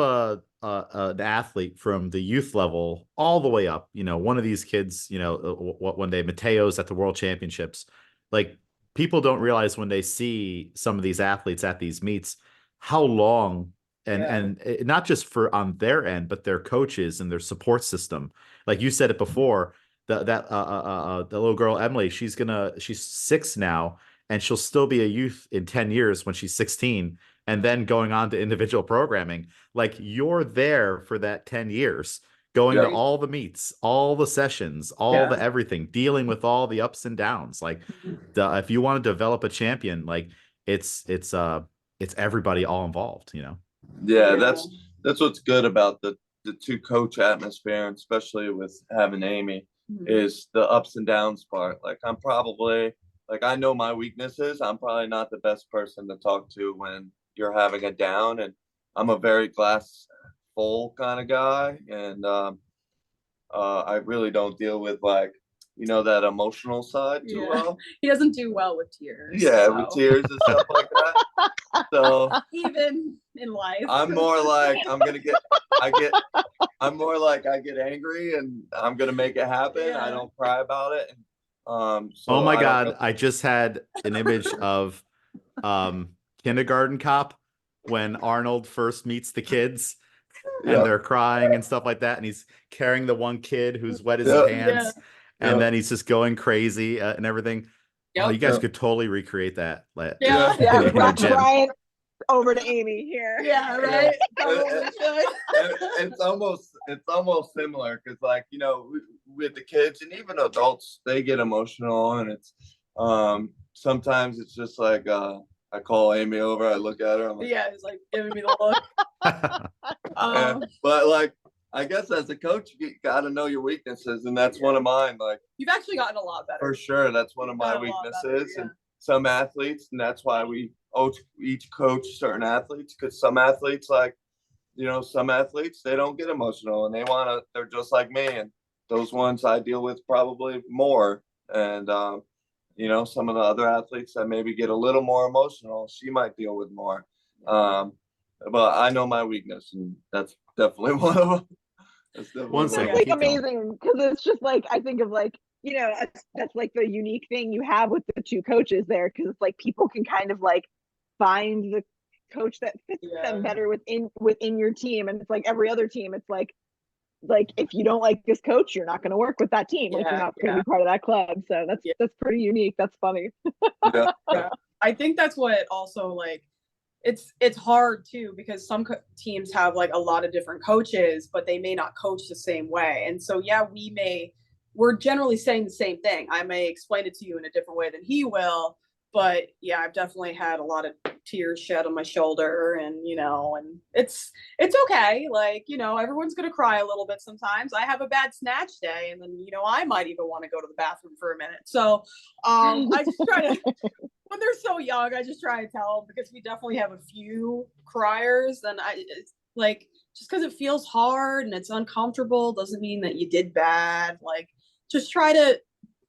an athlete from the youth level all the way up, you know, one of these kids, you know, one day Mateo's at the World Championships, like, people don't realize when they see some of these athletes at these meets how long and not just for on their end, but their coaches and their support system. Like you said it before, the little girl Emily, she's 6 now, and she'll still be a youth in 10 years when she's 16, and then going on to individual programming. Like, you're there for that 10 years, going to all the meets, all the sessions, all the everything, dealing with all the ups and downs. Like, if you want to develop a champion, like, it's everybody all involved, you know? Yeah, that's what's good about the 2-coach atmosphere, and especially with having Amiee, is the ups and downs part. Like, I'm probably, like, I know my weaknesses. I'm probably not the best person to talk to when you're having a down, and I'm a very glass full kind of guy, and I really don't deal with, like, you know, that emotional side too well. He doesn't do well with tears. Yeah, with tears and stuff like that. So even in life, I'm more like I get angry and I'm gonna make it happen. I don't cry about it. So oh my God, I just had an image of Kindergarten Cop when Arnold first meets the kids and they're crying and stuff like that, and he's carrying the one kid who's wet his pants, and then he's just going crazy and everything. Oh, you guys could totally recreate that. Bryant over to Amiee here. Yeah, right. It's almost similar because, like, you know, with the kids and even adults, they get emotional, and it's sometimes it's just like I call Amiee over, I look at her, I'm like, Yeah, it's like giving me the look. yeah. But like, I guess as a coach, you got to know your weaknesses, and that's one of mine. Like, You've actually gotten a lot better. for sure, that's one of my Gotten a lot better, weaknesses, yeah. and some athletes, and that's why we each coach certain athletes, because some athletes, like, you know, some athletes, they don't get emotional, and they're just like me, and those ones I deal with probably more, and you know, some of the other athletes that maybe get a little more emotional, she might deal with more. But I know my weakness, and that's definitely one of them. That's definitely One That's second, like keep going. amazing because it's just like I think of like that's like the unique thing you have with the two coaches there because it's like people can kind of like find the coach that fits them better within your team, and it's like every other team, it's like if you don't like this coach, you're not going to work with that team. Like you're not going to be part of that club. So that's pretty unique. That's funny. Yeah. I think that's what also like it's hard too because some teams have like a lot of different coaches, but they may not coach the same way. And so yeah, we're generally saying the same thing. I may explain it to you in a different way than he will, but yeah, I've definitely had a lot of tears shed on my shoulder, and you know, and it's okay. Like, you know, everyone's gonna cry a little bit sometimes. I have a bad snatch day, and then you know, I might even want to go to the bathroom for a minute. So I just try to when they're so young, I just try to tell them because we definitely have a few criers, and it's like just because it feels hard and it's uncomfortable doesn't mean that you did bad. Like, just try to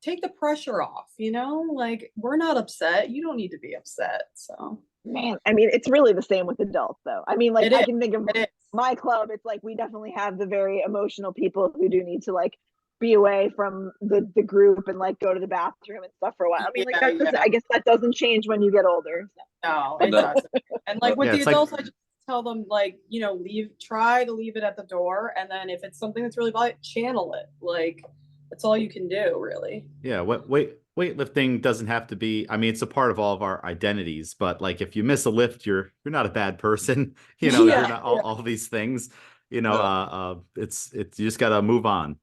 take the pressure off, you know, like we're not upset. You don't need to be upset. So, man, I mean, it's really the same with adults though. I mean, like I can think of my club. It's like we definitely have the very emotional people who do need to like be away from the group and like go to the bathroom and stuff for a while. I mean, like I guess that doesn't change when you get older. No, it doesn't. And like with the adults, I just tell them like, you know, try to leave it at the door, and then if it's something that's really valuable, channel it. Like that's all you can do, really. Yeah, weightlifting doesn't have to be. I mean, it's a part of all of our identities. But like, if you miss a lift, you're not a bad person. You know, you're not all these things. You know, it's you just gotta move on.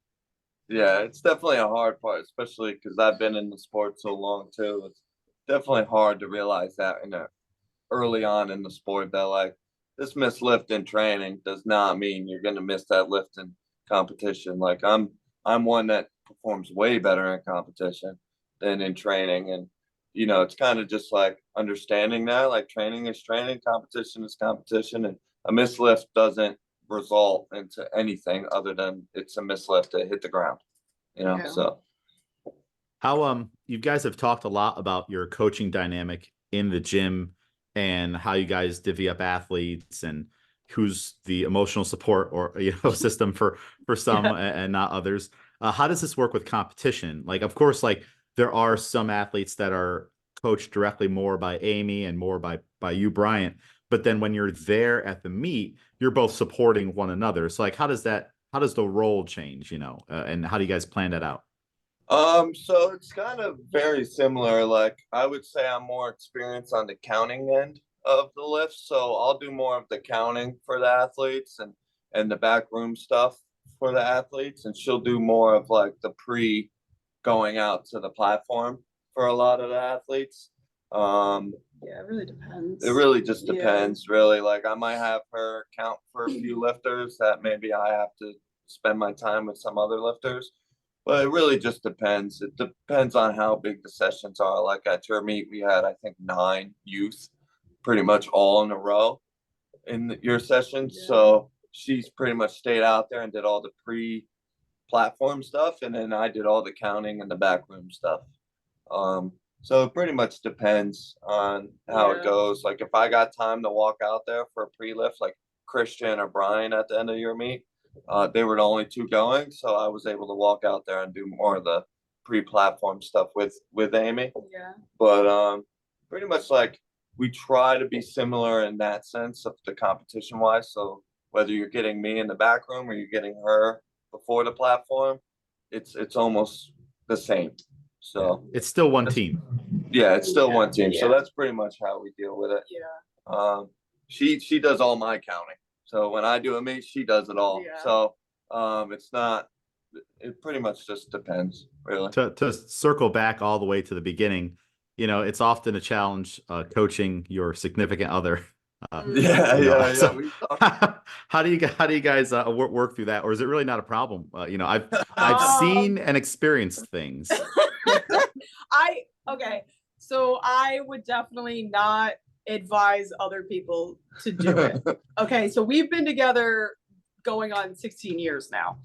Yeah, it's definitely a hard part, especially because I've been in the sport so long too. It's definitely hard to realize that early on in the sport that like this missed lift in training does not mean you're gonna miss that lift in competition. Like I'm one that performs way better in competition than in training, and you know it's kind of just like understanding that like training is training, competition is competition, and a missed lift doesn't result into anything other than it's a missed lift to hit the ground, you know. So how you guys have talked a lot about your coaching dynamic in the gym and how you guys divvy up athletes and who's the emotional support or system for some and not others. How does this work with competition? Like, of course, like there are some athletes that are coached directly more by Amiee and more by you, Bryant. But then when you're there at the meet, you're both supporting one another. So like, how does the role change, and how do you guys plan that out? So it's kind of very similar. Like I would say I'm more experienced on the counting end of the lift. So I'll do more of the counting for the athletes and the backroom stuff for the athletes. And she'll do more of like the pre going out to the platform for a lot of the athletes. Yeah, it really depends. It really just depends, really. Like I might have her count for a few lifters that maybe I have to spend my time with some other lifters. But it really just depends. It depends on how big the sessions are. Like at your meet, we had, I think, 9 youth, pretty much all in a row in your sessions. Yeah. So she's pretty much stayed out there and did all the pre-platform stuff. And then I did all the counting and the backroom stuff. So it pretty much depends on how it goes. Like if I got time to walk out there for a pre-lift, like Christian or Brian at the end of your meet, they were the only 2 going, so I was able to walk out there and do more of the pre-platform stuff with Amiee. Yeah. But pretty much like we try to be similar in that sense of the competition wise. So whether you're getting me in the back room or you're getting her before the platform, it's almost the same. So it's still one team. Yeah, it's still one team. So that's pretty much how we deal with it. Yeah. She does all my counting. So when I do a meet, she does it all. Yeah. So it's not, it pretty much just depends, really. To circle back all the way to the beginning, you know, it's often a challenge coaching your significant other. Yeah. How do you guys work through that, or is it really not a problem? You know, I've seen and experienced things. Okay, so I would definitely not advise other people to do it. Okay, so we've been together going on 16 years now.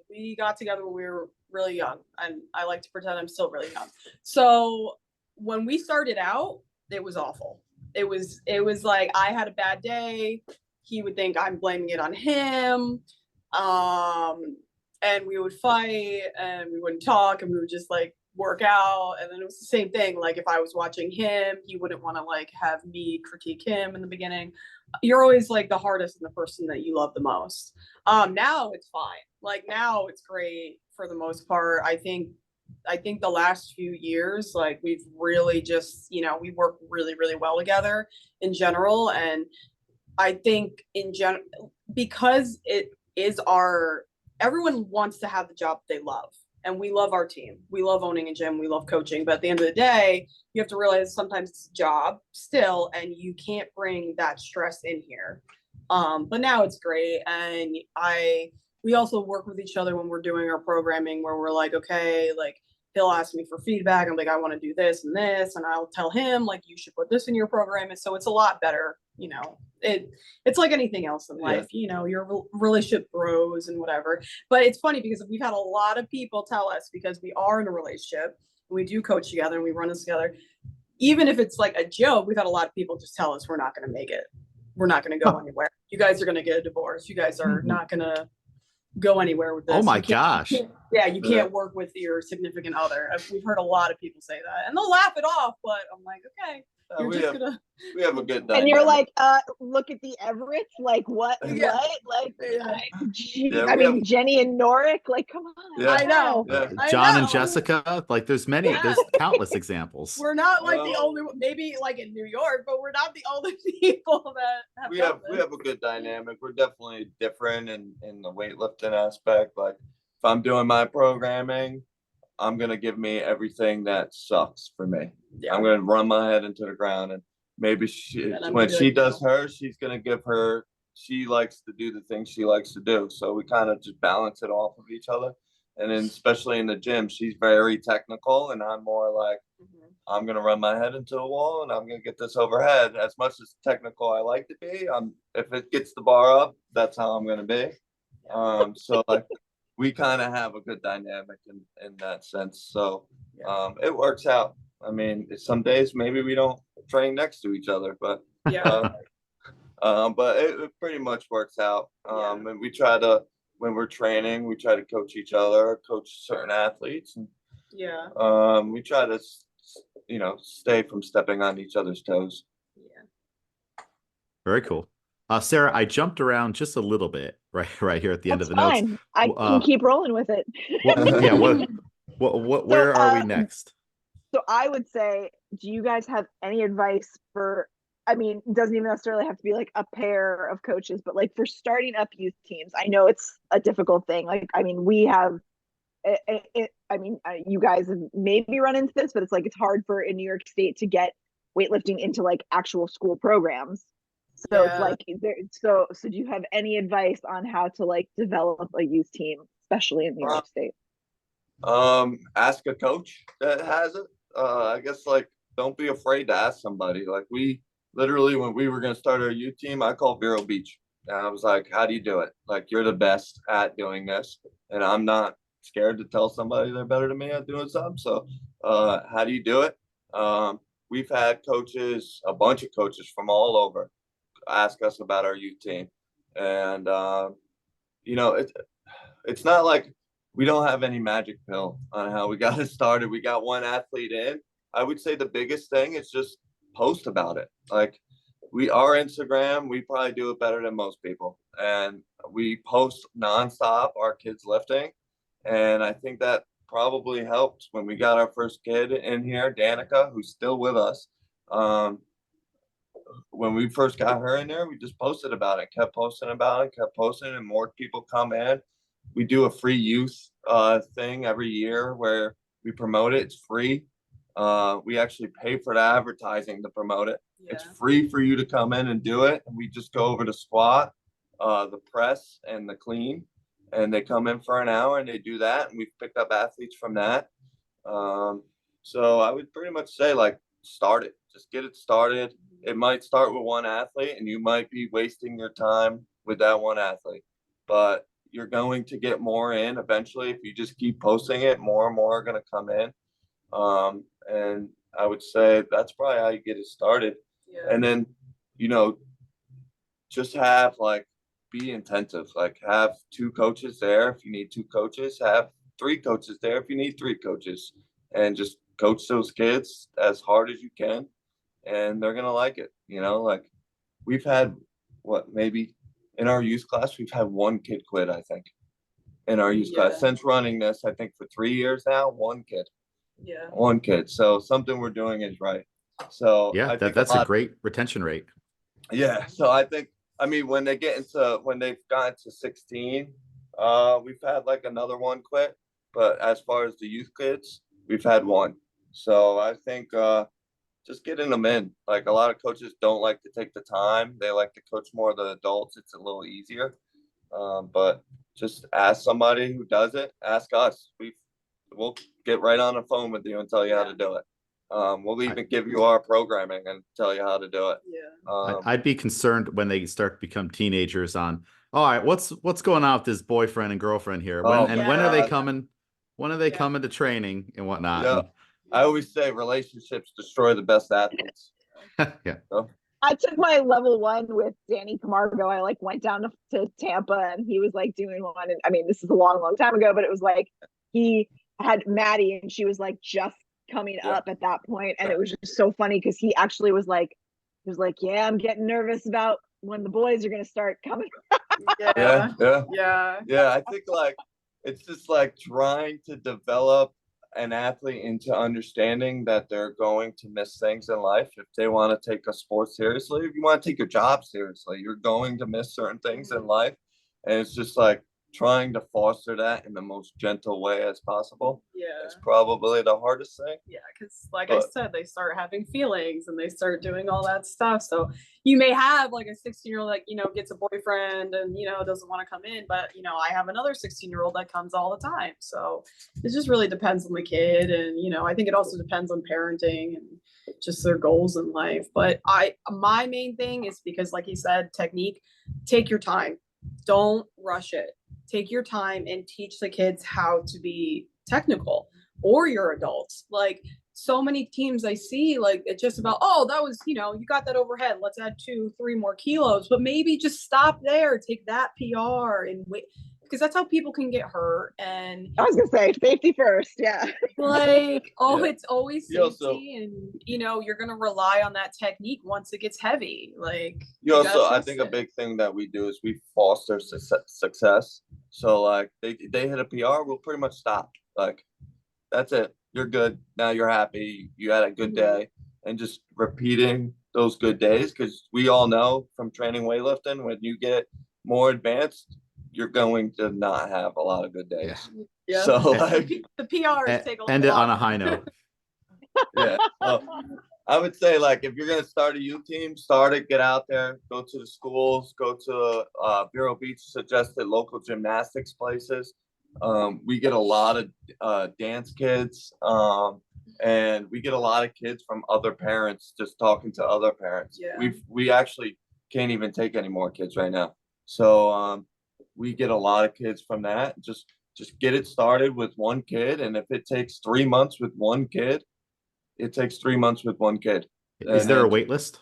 We got together when we were really young, and I like to pretend I'm still really young. So when we started out, it was awful. It was like I had a bad day. He would think I'm blaming it on him. And we would fight and we wouldn't talk and we would just like work out. And then it was the same thing. Like if I was watching him, he wouldn't want to like have me critique him in the beginning. You're always like the hardest and the person that you love the most. Now it's fine. Like now it's great for the most part. I think the last few years, like we've really just, you know, we work really, really well together in general. And I think in general, because it is everyone wants to have the job they love. And we love our team. We love owning a gym. We love coaching. But at the end of the day, you have to realize sometimes it's a job still, and you can't bring that stress in here. But now it's great. And we also work with each other when we're doing our programming where we're like, okay, like he'll ask me for feedback. I'm like, I want to do this and this. And I'll tell him like, you should put this in your program. And so it's a lot better, you know, it's like anything else in life, you know, your relationship grows and whatever. But it's funny because we've had a lot of people tell us, because we are in a relationship, we do coach together and we run this together. Even if it's like a joke, we've had a lot of people just tell us we're not going to make it. We're not going to go anywhere. You guys are going to get a divorce. You guys are not going to go anywhere with this. Oh my gosh. You can't work with your significant other. We've heard a lot of people say that, and they'll laugh it off, but I'm like, okay, we have a good dynamic. And you're like, look at the Everetts, like what? Yeah. What? Yeah, I mean, Jenny and Norick, like, come on. Yeah. I know. Yeah. John and Jessica, like there's countless examples. We're not like the only, maybe like in New York, but we're not the only people that have we have a good dynamic. We're definitely different in the weightlifting aspect. Like if I'm doing my programming, I'm gonna give me everything that sucks for me. Yeah. I'm gonna run my head into the ground, and maybe when she does hers, she's gonna give her. She likes to do the things she likes to do, so we kind of just balance it off of each other. And then especially in the gym, she's very technical, and I'm more like, I'm gonna run my head into a wall, and I'm gonna get this overhead. As much as technical I like to be, if it gets the bar up, that's how I'm gonna be. So like. We kind of have a good dynamic in that sense. So it works out. I mean, some days maybe we don't train next to each other, but but it pretty much works out. And we try to, when we're training, we try to coach each other, coach certain athletes. And, we try to, you know, stay from stepping on each other's toes. Yeah. Very cool. Sara, I jumped around just a little bit right here at the end of the notes. I can keep rolling with it. Where are we next? So I would say, do you guys have any advice for, I mean, it doesn't even necessarily have to be like a pair of coaches, but like for starting up youth teams? I know it's a difficult thing. Like, I mean, we have, you guys have maybe run into this, but it's like, it's hard in New York State to get weightlifting into like actual school programs. So it's like, so do you have any advice on how to like develop a youth team, especially in New York State? Ask a coach that has it. I guess like, don't be afraid to ask somebody. Like we literally, when we were going to start our youth team, I called Vero Beach and I was like, how do you do it? Like, you're the best at doing this. And I'm not scared to tell somebody they're better than me at doing something. So, how do you do it? We've had coaches, a bunch of coaches from all over, ask us about our youth team. And you know, it's not like we don't have any magic pill on how we got it started. We got one athlete in. I would say the biggest thing is just post about it. Like our Instagram, we probably do it better than most people, and we post nonstop our kids lifting. And I think that probably helped when we got our first kid in here, Danica, who's still with us. When we first got her in there, we just posted about it, kept posting about it, kept posting, and more people come in. We do a free youth thing every year where we promote it. It's free. We actually pay for the advertising to promote it. Yeah. It's free for you to come in and do it. And we just go over the squat, the press, and the clean. And they come in for an hour and they do that. And we've picked up athletes from that. So I would pretty much say, like, start it. Just get it started. It might start with one athlete and you might be wasting your time with that one athlete. But you're going to get more in eventually. If you just keep posting it, more and more are going to come in. And I would say that's probably how you get it started. Yeah. And then, you know, just have, like, be intensive, like have 2 coaches there if you need 2 coaches, have 3 coaches there if you need 3 coaches, and just coach those kids as hard as you can, and they're gonna like it. You know, like we've had maybe in our youth class we've had 1 kid quit, I think, in our youth class since running this. I think for 3 years now, 1 kid. Yeah. 1 kid. So something we're doing is right. So Yeah, I think that's a great retention rate. Yeah. So I mean, when they've gotten to 16, we've had like another 1 quit. But as far as the youth kids, we've had 1. So I think just getting them in. Like, a lot of coaches don't like to take the time. They like to coach more of the adults. It's a little easier. But just ask somebody who does it. Ask us. We'll get right on the phone with you and tell you how to do it. We'll even give you our programming and tell you how to do it. Yeah. I'd be concerned when they start to become teenagers on, all right, what's going on with this boyfriend and girlfriend here? When are they coming? When are they coming to training and whatnot? Yeah. I always say relationships destroy the best athletes. Yeah. So. I took my level 1 with Danny Camargo. I like went down to Tampa and he was like doing one. And I mean, this is a long time ago, but it was like he had Maddie and she was like just coming up at that point. And it was just so funny because he actually was like, yeah, I'm getting nervous about when the boys are going to start coming. Yeah. I think, like, it's just like trying to develop an athlete into understanding that they're going to miss things in life. If they want to take a sport seriously, if you want to take your job seriously, you're going to miss certain things in life. And it's just like trying to foster that in the most gentle way as possible. It's probably the hardest thing. Because I said, they start having feelings and they start doing all that stuff. So you may have like a 16-year-old like, gets a boyfriend and doesn't want to come in, but I have another 16-year-old that comes all the time. So it just really depends on the kid. And I think it also depends on parenting and just their goals in life. But my main thing is, because like you said, technique, take your time, don't rush it. Take your time and teach the kids how to be technical, or your adults. Like, so many teams I see, like, it's just about, oh, that was, you got that overhead, let's add 2-3 more kilos, but maybe just stop there, take that PR and wait, because that's how people can get hurt. And I was gonna say safety first. Like, it's always safety. And you're gonna rely on that technique once it gets heavy. Like, I think a big thing that we do is we foster success. So like they hit a PR, we'll pretty much stop. Like, that's it, you're good now, you're happy, you had a good day. And just repeating those good days, because we all know from training weightlifting, when you get more advanced, you're going to not have a lot of good days. So like the PRs take a end it on a high note. I would say, like, if you're going to start a youth team, start it, get out there, go to the schools, go to Vero Beach suggested local gymnastics places. We get a lot of dance kids, and we get a lot of kids from other parents just talking to other parents. We actually can't even take any more kids right now. So we get a lot of kids from that. Just get it started with 1 kid, and if it takes 3 months with 1 kid, it takes 3 months with 1 kid. Is there a wait list?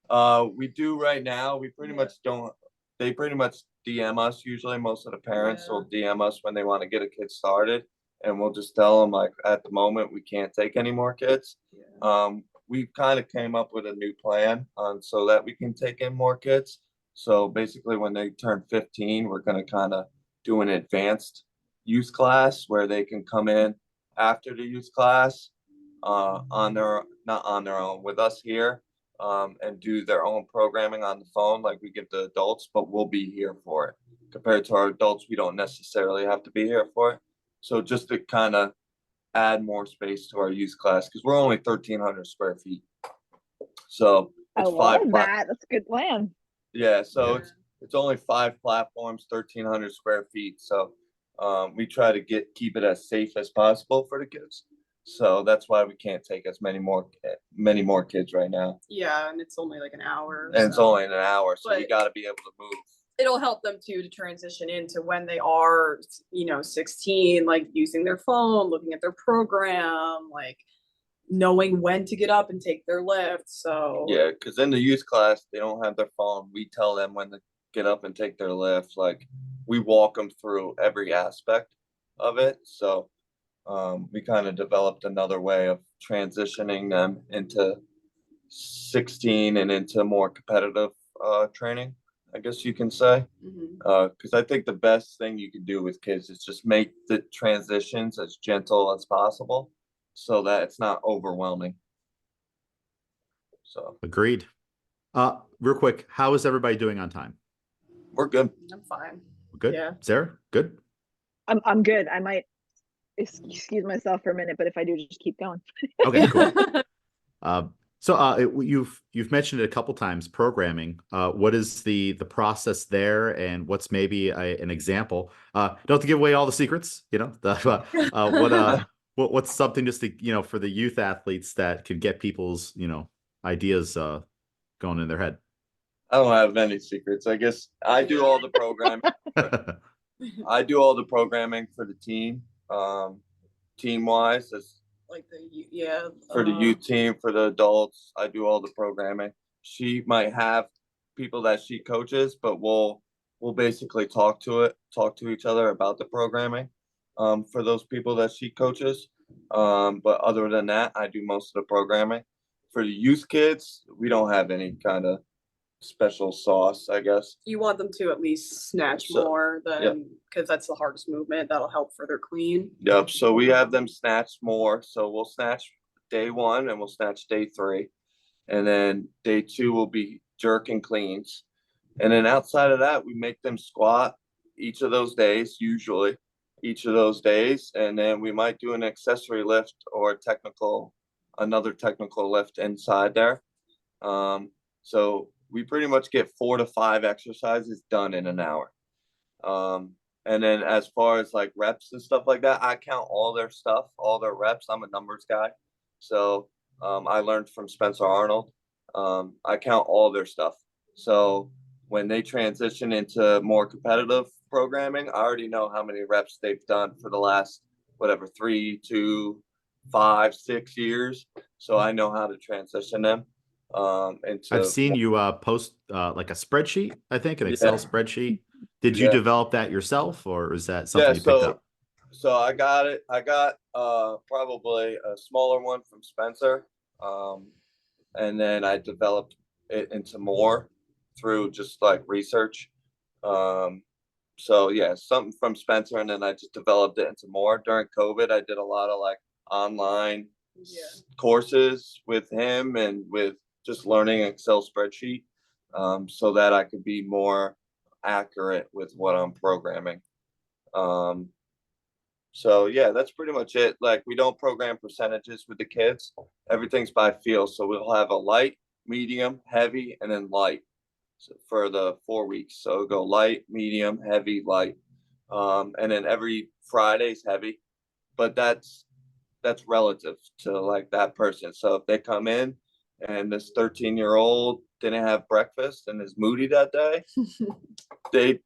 We do right now. We pretty much don't. They pretty much DM us usually. Most of the parents will DM us when they want to get a kid started, and we'll just tell them, like, at the moment we can't take any more kids. We kind of came up with a new plan so that we can take in more kids. So basically, when they turn 15, we're going to kind of do an advanced youth class where they can come in after the youth class not on their own with us here, and do their own programming on the phone like we give the adults, but we'll be here for it. Compared to our adults, we don't necessarily have to be here for it. So just to kind of add more space to our youth class because we're only 1,300 square feet. So I it's love five. that. That's a good plan. Yeah, so Yeah. it's only 5 platforms, 1,300 square feet. So we try to keep it as safe as possible for the kids. So that's why we can't take as many more kids right now. Yeah, and it's only like an hour. And it's only an hour, so we But- got to be able to move. It'll help them too to transition into when they are, 16, like using their phone, looking at their program, like knowing when to get up and take their lift. So Yeah, because in the youth class, they don't have their phone. We tell them when to get up and take their lift. Like we walk them through every aspect of it. So we kind of developed another way of transitioning them into 16 and into more competitive training, I guess you can say. Because I think the best thing you can do with kids is just make the transitions as gentle as possible so that it's not overwhelming. So Agreed. Real quick, how is everybody doing on time? we're good. I'm fine. Good. Yeah. Sarah, good. I'm good. I might excuse myself for a minute, but if I do, just keep going. Okay, cool. You've mentioned it a couple times, programming. What is the process there, and what's maybe an example? Don't have to give away all the secrets, what's something just to, for the youth athletes that could get people's, ideas going in their head. I don't have any secrets. I guess I do all the programming. I do all the programming for the team, team wise. Like For the youth team, for the adults, I do all the programming. She might have people that she coaches, but we'll basically talk to each other about the programming for those people that she coaches. But other than that, I do most of the programming. For the youth kids, we don't have any kind of special sauce, I guess. You want them to at least snatch more than, because that's the hardest movement. That'll help further clean. Yep. So we have them snatch more. So we'll snatch day 1 and we'll snatch day 3. And then day 2 will be jerk and cleans. And then outside of that, we make them squat each of those days, usually each of those days. And then we might do an accessory lift or another technical lift inside there. So we pretty much get 4 to 5 exercises done in an hour. And then as far as like reps and stuff like that, I count all their stuff, all their reps. I'm a numbers guy. So I learned from Spencer Arnold. I count all their stuff. So when they transition into more competitive programming, I already know how many reps they've done for the last, 3, 2, 5, 6 years. So I know how to transition them. I've seen you post like a spreadsheet, I think, an Excel spreadsheet. Did you develop that yourself, or is that something you picked up? So I got it. I got probably a smaller one from Spencer. And then I developed it into more through just like research. So yeah, something from Spencer, and then I just developed it into more. During COVID, I did a lot of like online courses with him and with just learning Excel spreadsheet, so that I could be more accurate with what I'm programming. So yeah, that's pretty much it. Like we don't program percentages with the kids. Everything's by feel. So we'll have a light, medium, heavy, and then light for the 4 weeks. So it'll go light, medium, heavy, light. And then every Friday's heavy, but that's relative to like that person. So if they come in and this 13-year-old didn't have breakfast and is moody that day,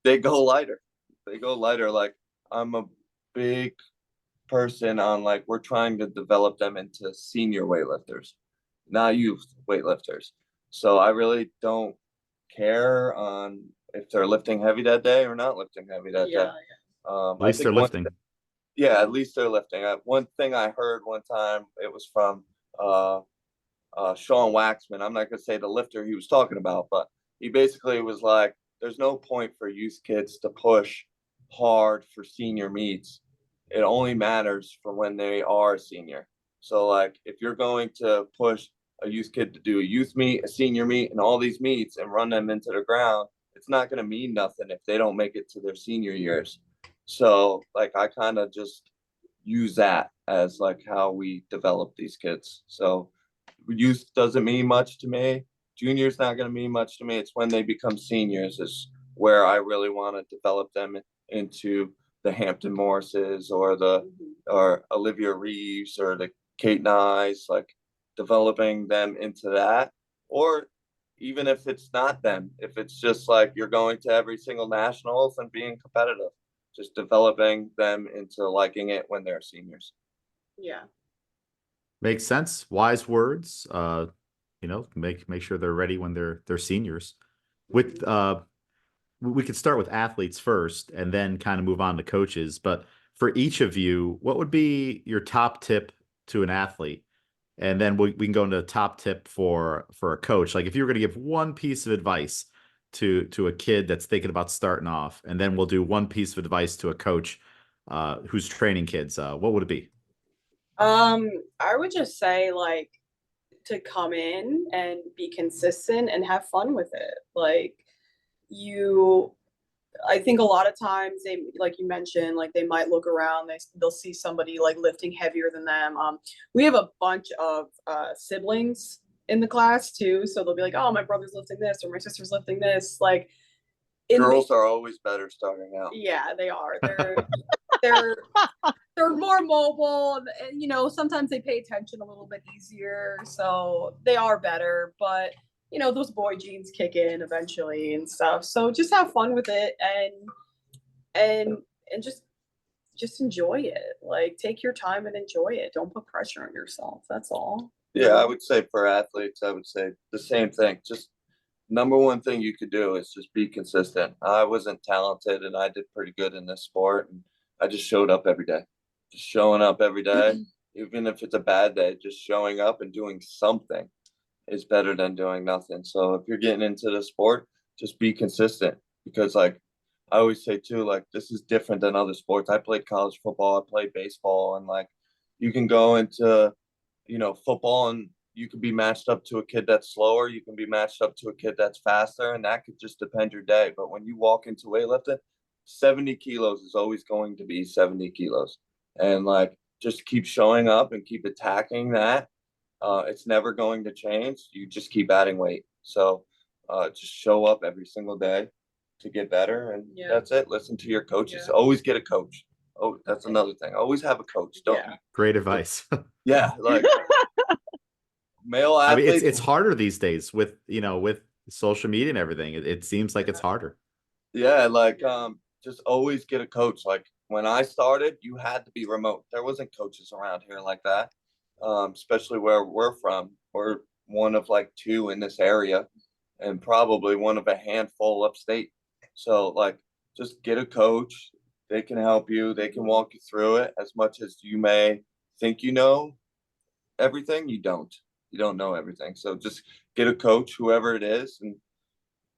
they go lighter. They go lighter. Like I'm a big person on like we're trying to develop them into senior weightlifters, not youth weightlifters. So I really don't care on if they're lifting heavy that day or not lifting heavy that day. At least they're lifting. Yeah, at least they're lifting. One thing I heard one time, it was from Sean Waxman. I'm not gonna say the lifter he was talking about, but he basically was like, there's no point for youth kids to push hard for senior meets. It only matters for when they are a senior. So like if you're going to push a youth kid to do a youth meet, a senior meet, and all these meets and run them into the ground, it's not going to mean nothing if they don't make it to their senior years. So like I kind of just use that as like how we develop these kids. So youth doesn't mean much to me. Junior's not going to mean much to me. It's when they become seniors is where I really want to develop them into the Hampton Morrises or or Olivia Reeves or the Kate Nyes, like developing them into that. Or even if it's not them, if it's just like you're going to every single nationals and being competitive, just developing them into liking it when they're seniors. Yeah. Makes sense. Wise words. Make sure they're ready when they're seniors. With we could start with athletes first and then kind of move on to coaches. But for each of you, what would be your top tip to an athlete? And then we can go into a top tip for a coach. Like if you were going to give one piece of advice to a kid that's thinking about starting off, and then we'll do one piece of advice to a coach who's training kids. What would it be? I would just say like to come in and be consistent and have fun with it. Like I think a lot of times they, like you mentioned, like they might look around, they'll see somebody like lifting heavier than them. We have a bunch of siblings in the class too, so they'll be like, "Oh, my brother's lifting this," or "My sister's lifting this." Like girls are always better starting out. Yeah, they are. They're more mobile, and sometimes they pay attention a little bit easier, so they are better. But those boy genes kick in eventually and stuff. So just have fun with it and just enjoy it. Like take your time and enjoy it. Don't put pressure on yourself. That's all. Yeah, I would say for athletes, I would say the same thing. Just number one thing you could do is just be consistent. I wasn't talented and I did pretty good in this sport. And I just showed up every day. Just showing up every day, even if it's a bad day, just showing up and doing something is better than doing nothing. So if you're getting into the sport, just be consistent because like I always say too, like this is different than other sports. I played college football, I played baseball, and like you can go into, football and you can be matched up to a kid that's slower. You can be matched up to a kid that's faster, and that could just depend your day. But when you walk into weightlifting, 70 kilos is always going to be 70 kilos. And like just keep showing up and keep attacking that. It's never going to change. You just keep adding weight. So just show up every single day to get better. And that's it. Listen to your coaches. Yeah. Always get a coach. Oh, that's another thing. Always have a coach. Don't. Great advice. Yeah, like male I mean, athletes. it's harder these days with social media and everything. It seems like it's harder. Yeah, like just always get a coach. Like when I started, you had to be remote. There wasn't coaches around here like that. Especially where we're from. We're one of like two in this area and probably one of a handful upstate. So like just get a coach. They can help you. They can walk you through it. As much as you may think you know everything, you don't. You don't know everything. So just get a coach, whoever it is. And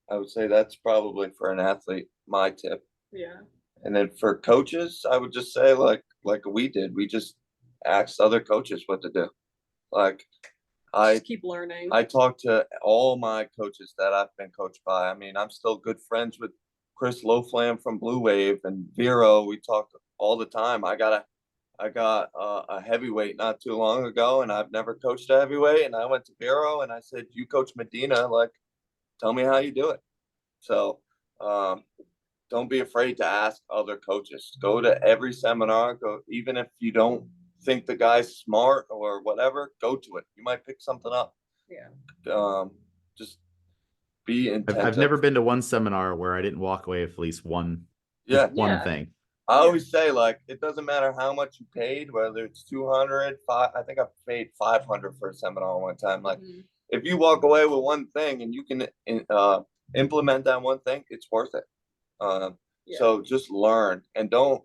I would say that's probably for an athlete, my tip. Yeah. And then for coaches, I would just say like we did. We just asked other coaches what to do. Like Just keep learning. I talked to all my coaches that I've been coached by. I mean, I'm still good friends with Chris Loflam from Blue Wave and Vero. We talk all the time. I got a heavyweight not too long ago, and I've never coached a heavyweight. And I went to Vero and I said, "You coach Medina, like, tell me how you do it." So don't be afraid to ask other coaches. Go to every seminar. Go, even if you don't think the guy's smart or whatever, go to it. You might pick something up. Yeah. Just be intense. I've never been to one seminar where I didn't walk away with at least one thing. I always say, like, it doesn't matter how much you paid, whether it's 200, I think I paid 500 for a seminar one time. Like, if you walk away with one thing and you can implement that one thing, it's worth it. So just learn and don't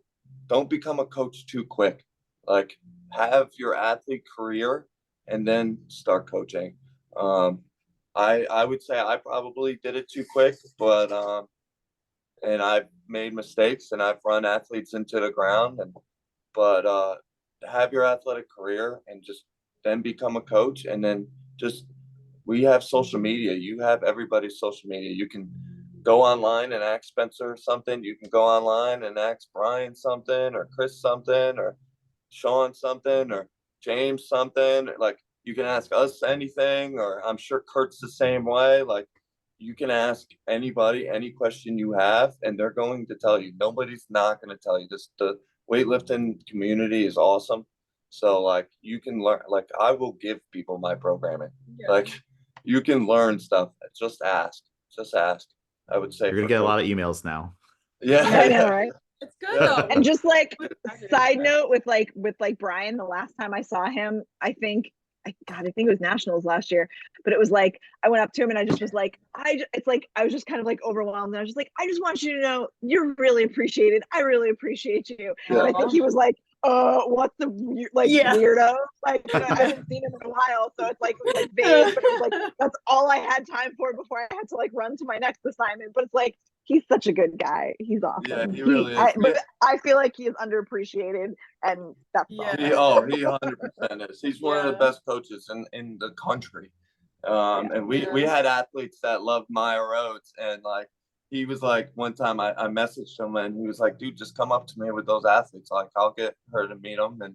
become a coach too quick. Like, have your athlete career and then start coaching. I would say I probably did it too quick, but and I've made mistakes and I've run athletes into the ground. But have your athletic career and just then become a coach. And then just, we have social media. You have everybody's social media. You can go online and ask Spencer something. You can go online and ask Brian something or Chris something, or Sean something or James something, like you can ask us anything, or I'm sure Kurt's the same way. Like you can ask anybody any question you have, and they're going to tell you. Nobody's not going to tell you this. The weightlifting community is awesome. So like you can learn, like I will give people my programming. Yeah. Like you can learn stuff. Just ask. Just ask. I would say You're gonna get a lot of emails now. Yeah. I know, right? It's good though. And just like side note with Brian, the last time I saw him, I think it was nationals last year, but it was like I went up to him and I just was like, it's like I was just kind of like overwhelmed, and I was just like, I just want you to know you're really appreciated. I really appreciate you. Yeah. And I think he was like, what's the weirdo? Like, you know, I haven't seen him in a while, so it's like vague, but it was like that's all I had time for before I had to like run to my next assignment. But it's like he's such a good guy. He's awesome. Yeah, he really is. But I feel like he is underappreciated, and that's Yeah. He 100% is. He's one of the best coaches in the country. And we had athletes that loved Maya Rhodes, and like he was like, one time I messaged him and he was like, dude, just come up to me with those athletes. Like I'll get her to meet them. And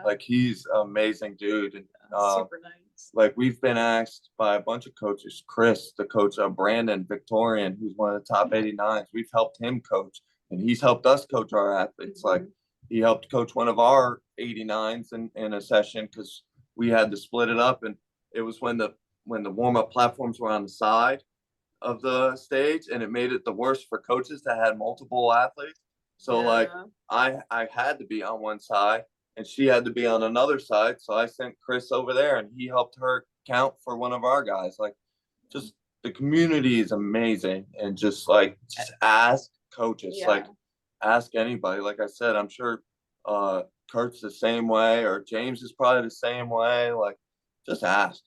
like he's amazing dude. And super nice. like we've been asked by a bunch of coaches, Chris, the coach of Brandon Victorian, who's one of the top 89s. We've helped him coach, and he's helped us coach our athletes. Like he helped coach one of our 89s in a session because we had to split it up, and it was when the warm-up platforms were on the side of the stage, and it made it the worst for coaches that had multiple athletes. So like I had to be on one side and she had to be on another side. So I sent Chris over there and he helped her count for one of our guys. Like just the community is amazing, and just ask coaches, like ask anybody. Like I said, I'm sure Kurt's the same way, or James is probably the same way. Like just ask.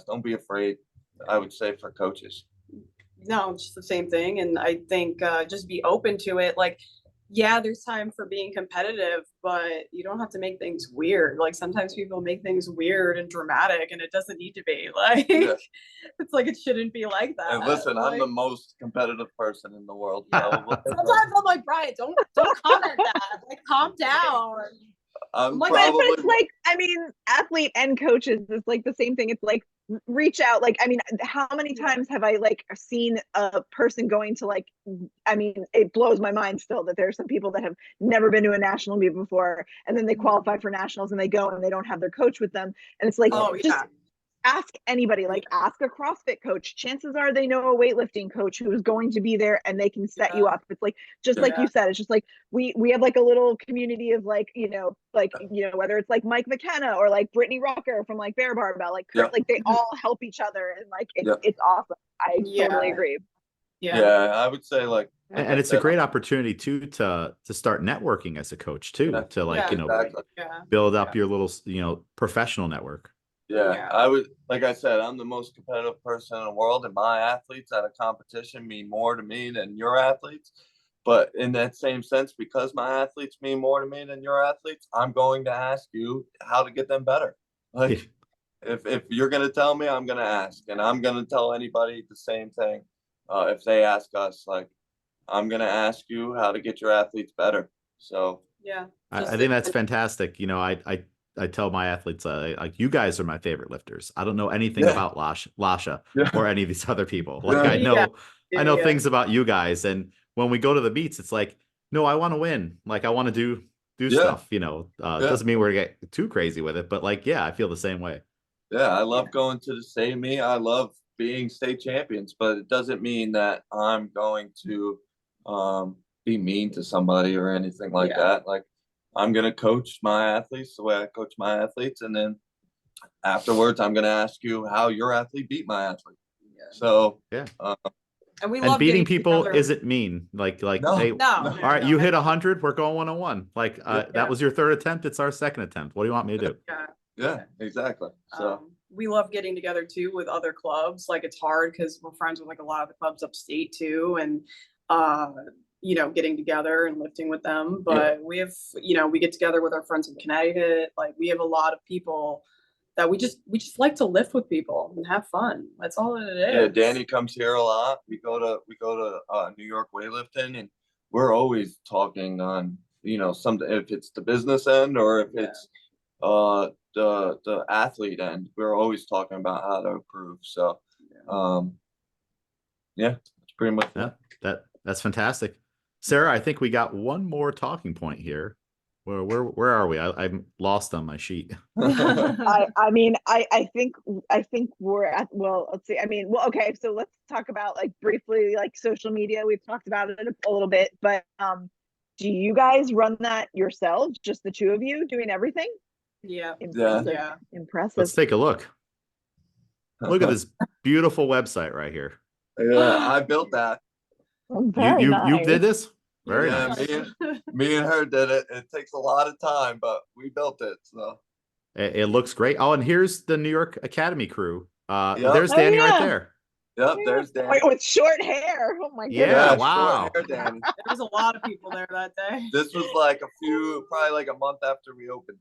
Don't be afraid, I would say, for coaches. No, it's just the same thing. And I think just be open to it. Like, yeah, there's time for being competitive, but you don't have to make things weird. Like sometimes people make things weird and dramatic, and it doesn't need to be. Like it's like it shouldn't be like that. And listen, like, I'm the most competitive person in the world. Sometimes I'm like, Bryant, don't comment that. Like calm down. But it's like, I mean, athlete and coaches, it's like the same thing. It's like reach out. Like, I mean, how many times have I like seen a person going to like, I mean, it blows my mind still that there's some people that have never been to a national meet before, and then they qualify for nationals and they go and they don't have their coach with them, and it's like just ask anybody. Like ask a CrossFit coach. Chances are they know a weightlifting coach who is going to be there and they can set you up. It's like just like you said, it's just like we have like a little community of like whether it's like Mike McKenna or like Brittany Rucker from like Bear Barbell, like Kurt, like they all help each other, and like it's awesome. I totally agree. I would say like and it's a great opportunity too to start networking as a coach too, to like build up your little professional network. I would, like I said, I'm the most competitive person in the world, and my athletes at a competition mean more to me than your athletes. But in that same sense, because my athletes mean more to me than your athletes, I'm going to ask you how to get them better. Like if you're going to tell me, I'm going to ask, and I'm going to tell anybody the same thing. If they ask us, like, I'm going to ask you how to get your athletes better. So I think that's fantastic. I tell my athletes, like, you guys are my favorite lifters. I don't know anything about Lasha or any of these other people. Like I know things about you guys. And when we go to the meets, it's like, no, I want to win. Like I want to do stuff, it doesn't mean we're gonna get too crazy with it, but like, I feel the same way. I love going to the state meet. I love being state champions, but it doesn't mean that I'm going to be mean to somebody or anything like that. Like I'm going to coach my athletes the way I coach my athletes. And then afterwards, I'm going to ask you how your athlete beat my athlete. So, and beating people isn't mean. Like, no, hey, all right, you hit 100, we're going 1-on-1. Like, that was your third attempt. It's our second attempt. What do you want me to do? Yeah, exactly. So we love getting together too with other clubs. Like it's hard because we're friends with like a lot of the clubs upstate too. And, getting together and lifting with them, but we have, we get together with our friends in Connecticut. Like we have a lot of people that we just like to lift with people and have fun. That's all it is. Yeah, Danny comes here a lot. We go to New York Weightlifting, and we're always talking on you know, something, if it's the business end or if it's the athlete end, we're always talking about how to improve. So yeah, that's pretty much Yeah, it. that's fantastic. Sara, I think we got one more talking point here. Where are we? I'm lost on my sheet. I mean, I think we're at, well, let's see. I mean, well, okay, so let's talk about like briefly like social media. We've talked about it a little bit, but do you guys run that yourselves? Just the two of you doing everything? Yeah. Impressive. Yeah. Impressive. Let's take a look. Look at this beautiful website right here. Yeah, I built that. Very You nice. did this? Very Yeah, nice. me and her did it. It takes a lot of time, but we built it. So It looks great. Oh, and here's the New York Academy crew. Yep. There's Oh, Danny right yeah. there. Yep, there's Dan. Wait, with short hair. Oh my Yeah, goodness. wow. Short hair, Danny. There was a lot of people there that day. This was like probably like a month after we opened.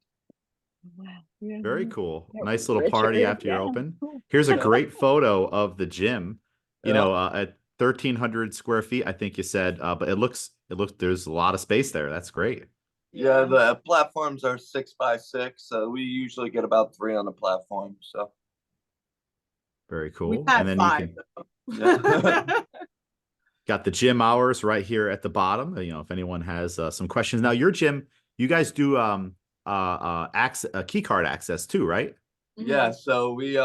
Wow. Yeah. Very cool. Yeah, Nice little Richard, party after you're yeah. open. Here's a Yeah. great photo of the gym. You Yeah. know, at 1,300 square feet, I think you said. But it looks. There's a lot of space there. That's great. Yeah, the platforms are 6x6, so we usually get about 3 on the platform. So Very We cool. had And then 5. you can got the gym hours right here at the bottom. You know, if anyone has some questions. Now, your gym, you guys do access, key card access too, right? yeah, so we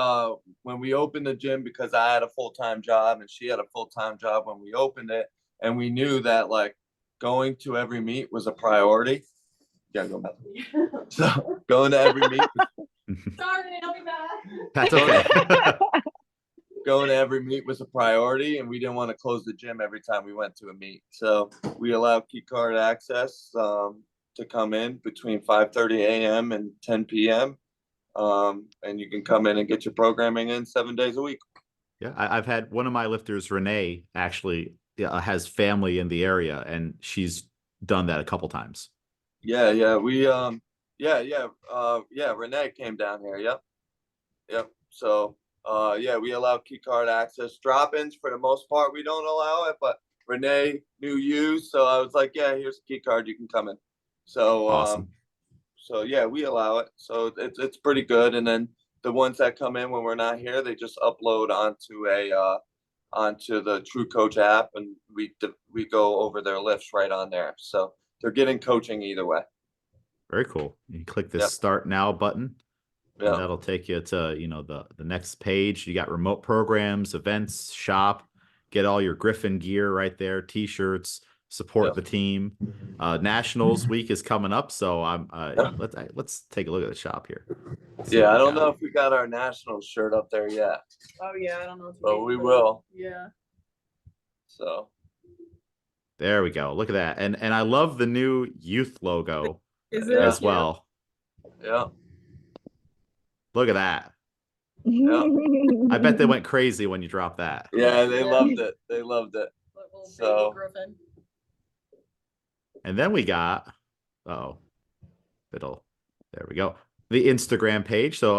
when we opened the gym, because I had a full-time job and she had a full-time job when we opened it, and we knew that like going to every meet was a priority. You gotta go back. So going to every meet, Sorry, I'll be back. That's okay. going to every meet was a priority, and we didn't want to close the gym every time we went to a meet. So we allow key card access to come in between 5:30 a.m. and 10 p.m. And you can come in and get your programming in 7 days a week. Yeah, I've had one of my lifters, Renee, actually has family in the area, and she's done that a couple times. Yeah, we Renee came down here. Yep. So we allow key card access. Drop-ins for the most part we don't allow it, but Renee knew you, so I was like, yeah, here's a key card, you can come in. So Awesome. So yeah, we allow it. So it's pretty good. And then the ones that come in when we're not here, they just upload onto the True Coach app, and we go over their lifts right on there. So they're getting coaching either way. Very cool. You click this Yep. Start Now button, Yeah. and that'll take you to, you know, the next page. You got remote programs, events, shop, get all your Gryphon gear right there, t-shirts, support Yep. the team. Nationals week is coming up, so I'm let's take a look at the shop here. Yeah, I don't know if we got our national shirt up there yet, Oh yeah, I don't know. but we will. Yeah. So There we go. Look at that. And I love the new youth logo Is it as well. yeah. Look at that. I bet they went crazy when you dropped that. Yeah, they Yeah. loved it. They loved it. So- Gryphon. And then we got, there we go. The Instagram page. So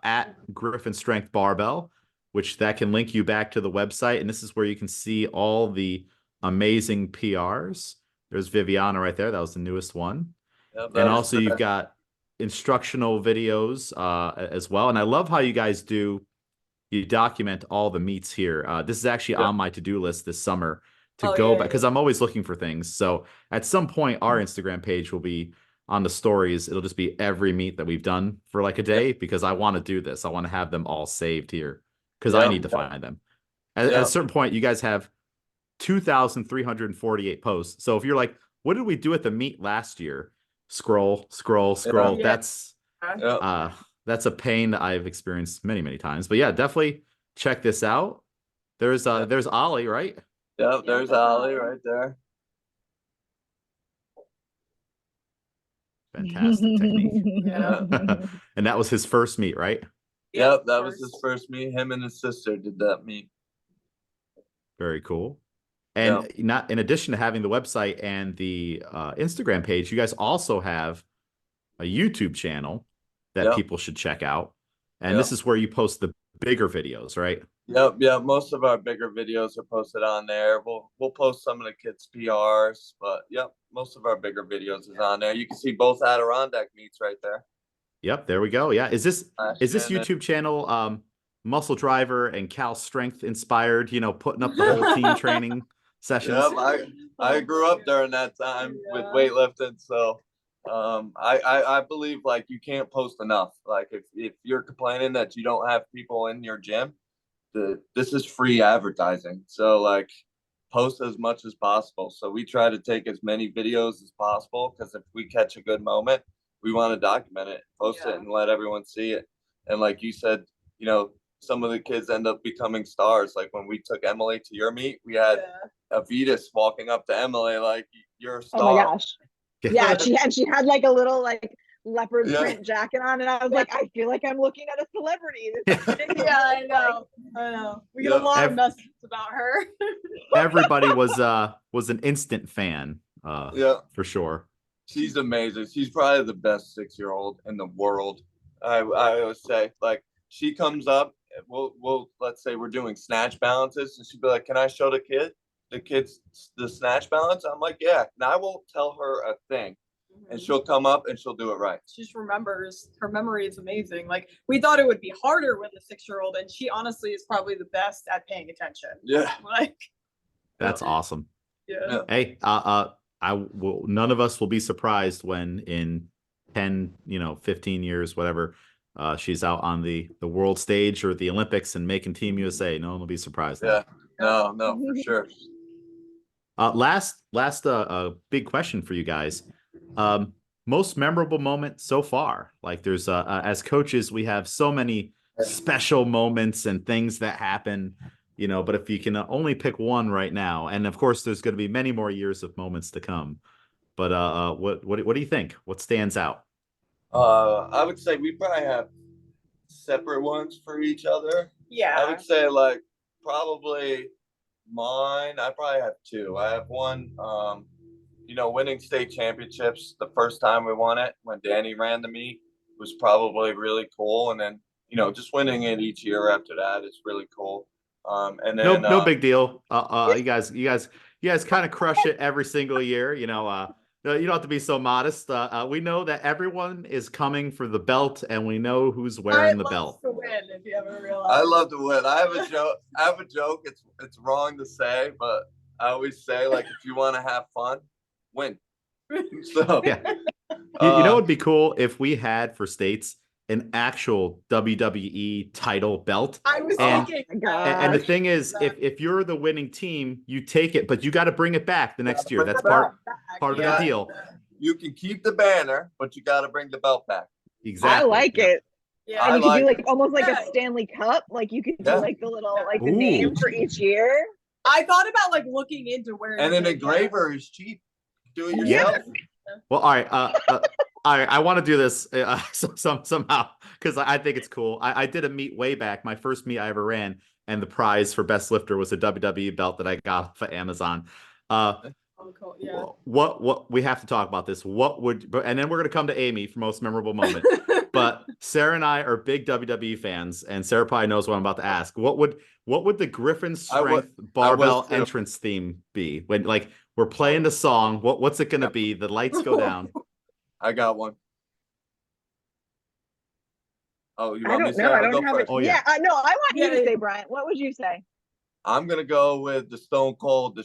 at Gryphon Strength Barbell, which that can link you back to the website. And this is where you can see all the amazing PRs. There's Viviana right there. That was the newest one. Yep, And also you've got instructional videos as well. And I love how you guys you document all the meets here. This is actually on my to-do list this summer to go back, because I'm always looking for things. So at some point, our Instagram page will be on the stories. It'll just be every meet that we've done for like a day, because I want to do this. I want to have them all saved here because I need to find them. At a certain point, you guys have 2,348 posts. So if you're like, what did we do at the meet last year? Scroll. Yeah. That's a pain that I've experienced many, many times. But yeah, definitely check this out. There's Ollie, right? Yep, there's Ollie right there. Fantastic technique. Yeah. And that was his first meet, right? Yep, that was his first meet. Him and his sister did that meet. Very cool. And not in addition to having the website and the Instagram page, you guys also have a YouTube channel that people should check out. And this is where you post the bigger videos, right? Yep, yeah. Most of our bigger videos are posted on there. We'll post some of the kids' PRs, but yep, most of our bigger videos is on there. You can see both Adirondack meets right there. Yep, there we go. Yeah. Is this And YouTube channel Muscle Driver and Cal Strength inspired, you know, putting up the whole team training sessions? Yep, I grew up during that time with weightlifting, so I believe like you can't post enough. Like if you're complaining that you don't have people in your gym, this is free advertising. So like post as much as possible. So we try to take as many videos as possible, because if we catch a good moment, we want to document it, post it, and let everyone see it. And like you said, you know, some of the kids end up becoming stars. Like when we took Emily to your meet, we had Avitas walking up to Emily like, "You're a star." Oh my gosh. Yeah, she had like a little like leopard print jacket on, and I was like, I feel like I'm looking at a celebrity. I know. We get a lot of messages about her. Everybody was an instant fan, for sure. She's amazing. She's probably the best 6-year-old in the world. I always say, like, she comes up, we'll let's say we're doing snatch balances, and she'd be like, "Can I show the kids the snatch balance?" I'm like, "Yeah." And I won't tell her a thing, and she'll come up and she'll do it right. She just remembers. Her memory is amazing. Like, we thought it would be harder with a 6-year-old, and she honestly is probably the best at paying attention. Yeah. Like, That's awesome. Yeah. Hey, none of us will be surprised when in 10, 15 years, whatever, she's out on the world stage or the Olympics and making Team USA. No one will be surprised. Yeah. No, for sure. Last big question for you guys. Most memorable moment so far. Like there's as coaches, we have so many special moments and things that happen, but if you can only pick one right now, and of course there's going to be many more years of moments to come, but what do you think? What stands out? I would say we probably have separate ones for each other. Yeah. I would say like probably mine. I probably have two. I have one, winning state championships the first time we won it when Danny ran the meet was probably really cool. And then, just winning it each year after that is really cool. And then no big deal. You guys kind of crush it every single year. You don't have to be so modest. We know that everyone is coming for the belt, and we know who's wearing the belt. To win, if you haven't realized. I love to win. I have a joke. It's wrong to say, but I always say, like, if you want to have fun, win. So yeah, you know, it'd be cool if we had for states an actual WWE title belt. I was thinking, and the thing is, if you're the winning team, you take it, but you got to bring it back the next year. That's part of the deal. You can keep the banner, but you got to bring the belt back. Exactly. I like it. Yeah, and you could do like almost like a Stanley Cup. Like you could do like the little the name for each year. I thought about like looking into where. And an engraver is cheap. Do it yourself. Yeah. Well, all right. I want to do this somehow because I think it's cool. I did a meet way back, my first meet I ever ran, and the prize for best lifter was a WWE belt that I got for Amazon. Cool. Yeah. What we have to talk about this. And then we're gonna come to Amiee for most memorable moment. But Sara and I are big WWE fans, and Sara probably knows what I'm about to ask. What would the Gryphon Strength Barbell entrance theme be when like we're playing the song? What's it gonna be? The lights go down. I got one. Oh, you I want me don't to know. say? I don't have it. Oh, yeah. No, I want you to say, Bryant. What would you say? I'm gonna go with the Stone Cold, the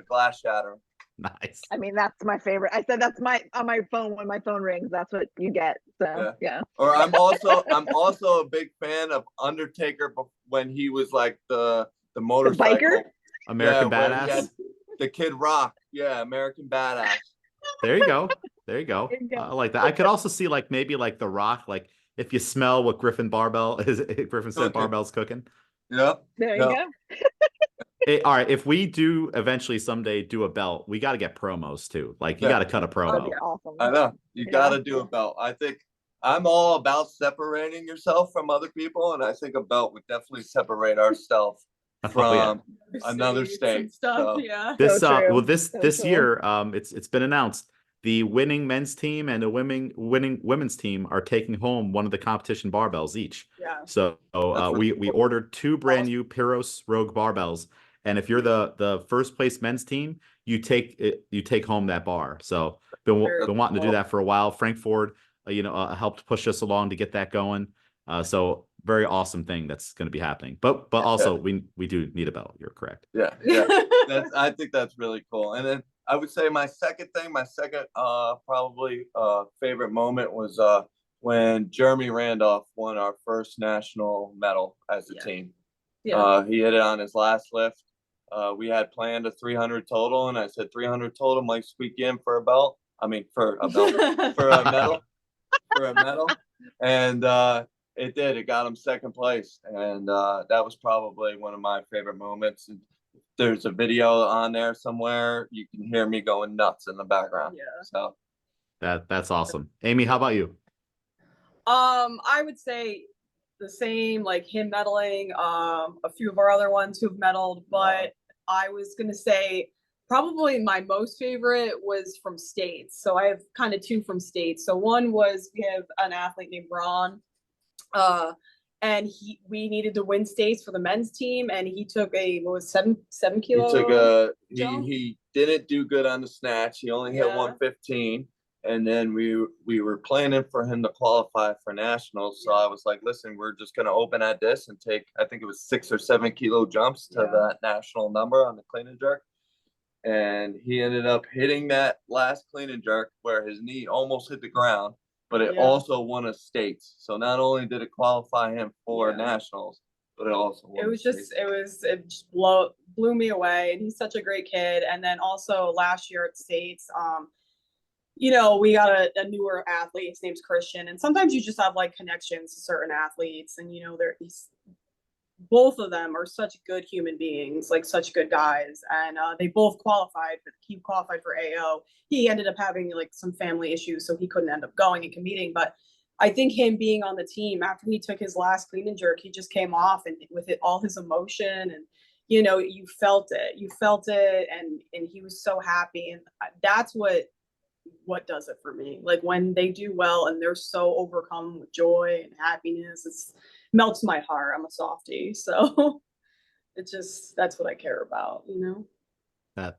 glass shatter. Nice. I mean, that's my favorite. I said that's on my phone when my phone rings. That's what you get. So yeah. Or I'm also a big fan of Undertaker when he was like the motorcycle biker? American Badass. The Kid Rock. Yeah, American Badass. There you go. I like that. I could also see like maybe like The Rock, like if you smell what Gryphon Strength Barbell's cooking. Yep. There you go. All right, if we do eventually someday do a belt, we got to get promos too. Like you got to cut a promo. That'd be awesome. I know you got to do a belt. I think I'm all about separating yourself from other people, and I think a belt would definitely separate ourselves from another state. Stuff, so. Yeah. This year, it's been announced the winning men's team and the winning women's team are taking home one of the competition barbells each. Yeah. So we ordered 2 brand new Pyros Rogue barbells, and if you're the first place men's team, you take home that bar. So been wanting to do that for a while. Frank Ford, helped push us along to get that going. So very awesome thing that's going to be happening. But also we do need a belt. You're correct. Yeah. I think that's really cool. And then I would say my second probably favorite moment was when Jeremy Randolph won our first national medal as a team. Yeah. He hit it on his last lift. We had planned a 300 total, and I said 300 total might squeak in for a belt. I mean, for a belt, for a medal, And it did. It got him second place, and that was probably one of my favorite moments. And there's a video on there somewhere. You can hear me going nuts in the background. Yeah. So that's awesome. Amiee, how about you? I would say the same, like him medaling, a few of our other ones who've medaled, but I was gonna say probably my most favorite was from states. So I have kind of 2 from states. So one was, we have an athlete named Ron, and we needed to win states for the men's team, and he took a 7 kilo. He didn't do good on the snatch. He only hit 115. And then we were planning for him to qualify for nationals. So I was like, listen, we're just going to open at this and take, I think it was 6 or 7 kilo jumps to that national number on the clean and jerk. And he ended up hitting that last clean and jerk where his knee almost hit the ground, but it also won us states. So not only did it qualify him for nationals, but it also won it just blew me away. And he's such a great kid. And then also last year at states, we got a newer athlete. His name's Christian. And sometimes you just have like connections to certain athletes. And, both of them are such good human beings, like such good guys. And they both qualified, but he qualified for AO. He ended up having like some family issues, so he couldn't end up going and competing. But I think him being on the team after he took his last clean and jerk, he just came off and with it, all his emotion, and you felt it, and he was so happy. And that's what does it for me. Like when they do well and they're so overcome with joy and happiness, it melts my heart. I'm a softie, so that's what I care about.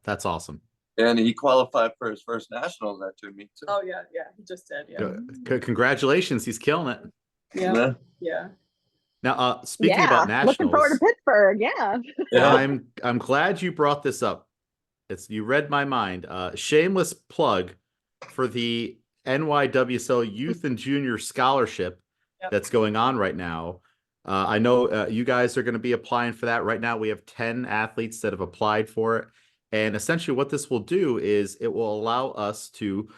That's awesome. And he qualified for his first nationals after me too. Oh yeah, he just did. Yeah. Congratulations, he's killing it. Yeah. Now, speaking about nationals, looking forward to Pittsburgh. Yeah. I'm glad you brought this up. You read my mind. Shameless plug for the NY WSO Youth and Junior Scholarship that's going on right now. I know you guys are going to be applying for that. Right now, we have 10 athletes that have applied for it. And essentially what this will do is it will allow us to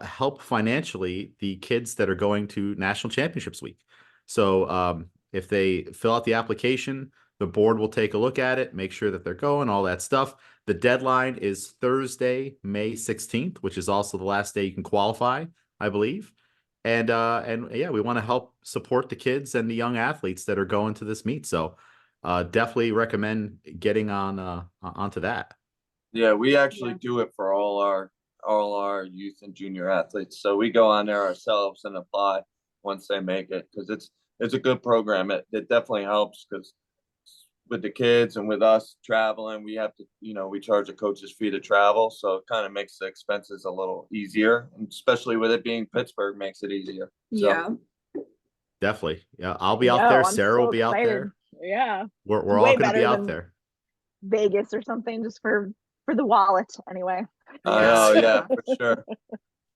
help financially the kids that are going to National Championships Week. So if they fill out the application, the board will take a look at it, make sure that they're going, all that stuff. The deadline is Thursday, May 16th, which is also the last day you can qualify, I believe. And we want to help support the kids and the young athletes that are going to this meet. So definitely recommend getting onto that. Yeah, we actually do it for all our youth and junior athletes. So we go on there ourselves and apply once they make it, because it's a good program. It definitely helps, because with the kids and with us traveling, we have to, we charge a coach's fee to travel. So it kind of makes the expenses a little easier, and especially with it being Pittsburgh, makes it easier. So, yeah, definitely. Yeah. I'll be out there. Sarah will be out there. Yeah. We're all going to be out there. Vegas or something, just for the wallet anyway. Oh yeah,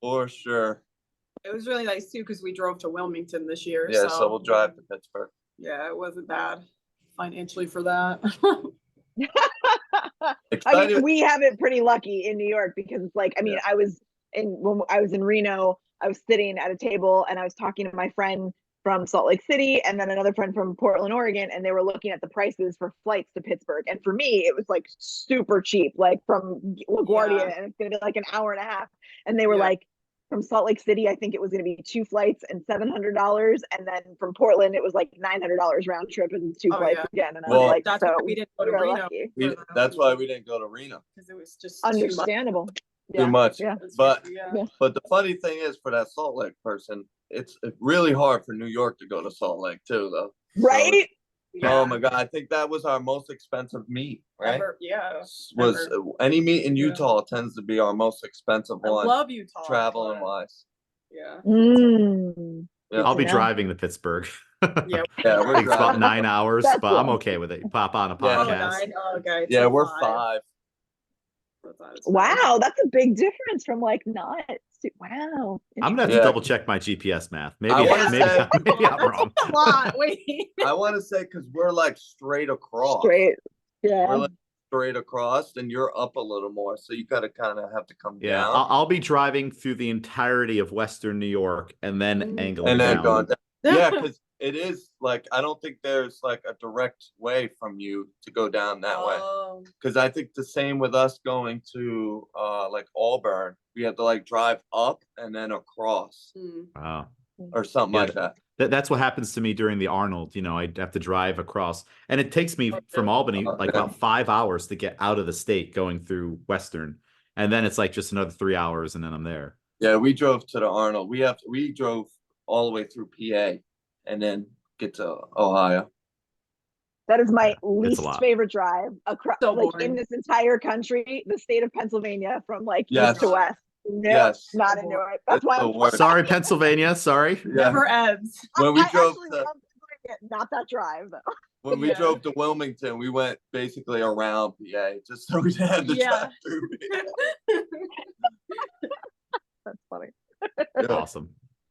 for sure. It was really nice too, because we drove to Wilmington this year. Yeah, so we'll drive to Pittsburgh. Yeah, it wasn't bad financially for that. I mean, we have it pretty lucky in New York, because it's like, when I was in Reno, I was sitting at a table and I was talking to my friend from Salt Lake City and then another friend from Portland, Oregon, and they were looking at the prices for flights to Pittsburgh. And for me, it was like super cheap, like from LaGuardia, and it's gonna be like an hour and a half. And they were like, from Salt Lake City, I think it was going to be 2 flights and $700, and then from Portland, it was like $900 round trip and 2 flights again. And I was like, that's why we didn't go to Reno. That's why we didn't go to Reno, because it was just understandable. Yeah, too much. yeah. But Yeah. but the funny thing is, for that Salt Lake person, it's really hard for New York to go to Salt Lake too, though. Right? Oh my God, I think that was our most expensive meet, right? Ever, yeah. Was ever. any meet in Yeah. Utah tends to be our most expensive I one, love Utah. traveling but, wise. Yeah. Mm. Yeah. I'll be know. driving to Pittsburgh. Yeah. Yeah, we're It's about driving. 9 hours, That's but I'm long. okay with it. Pop on a Yeah. Oh, podcast. 9. Oh, okay. Yeah, So we're 5. 5. Wow, that's a big difference from like not. Wow. I'm gonna have to Yeah. double check my GPS math. Maybe I wanna maybe, say- maybe I'm wrong. A lot. Wait. I want to say because we're like straight across. Straight. Yeah. We're like straight across, and you're up a little more, so you got to kind of have to come Yeah, down. I'll be driving through the entirety of Western New York and then angling And then down. going down. Yeah, because it is like, I don't think there's like a direct way from you to go down that way. Oh. Because I think the same with us going to like Auburn, we have to like drive up and then across Mm. Wow. or something Yeah, like that. That's what happens to me during the Arnold. You know, I'd have to drive across, and it takes me from Albany like about 5 hours to get out of the state going through Western, and then it's like just another 3 hours, and then I'm there. Yeah, we drove to the Arnold. We drove all the way through PA and then get to Ohio. That is my Yeah, it's a least lot. favorite drive across, So like boring. in this entire country, the state of Pennsylvania, from like Yes. east to west. No, Yes. not into it. That's It's why the I'm worst. Sorry, Pennsylvania. Sorry. Yeah. Never ends. When we I drove actually to love Pennsylvania, not that drive though. when we Yeah. drove to Wilmington, we went basically around PA just so we had to Yeah. drive through. That's funny. Yeah. Awesome.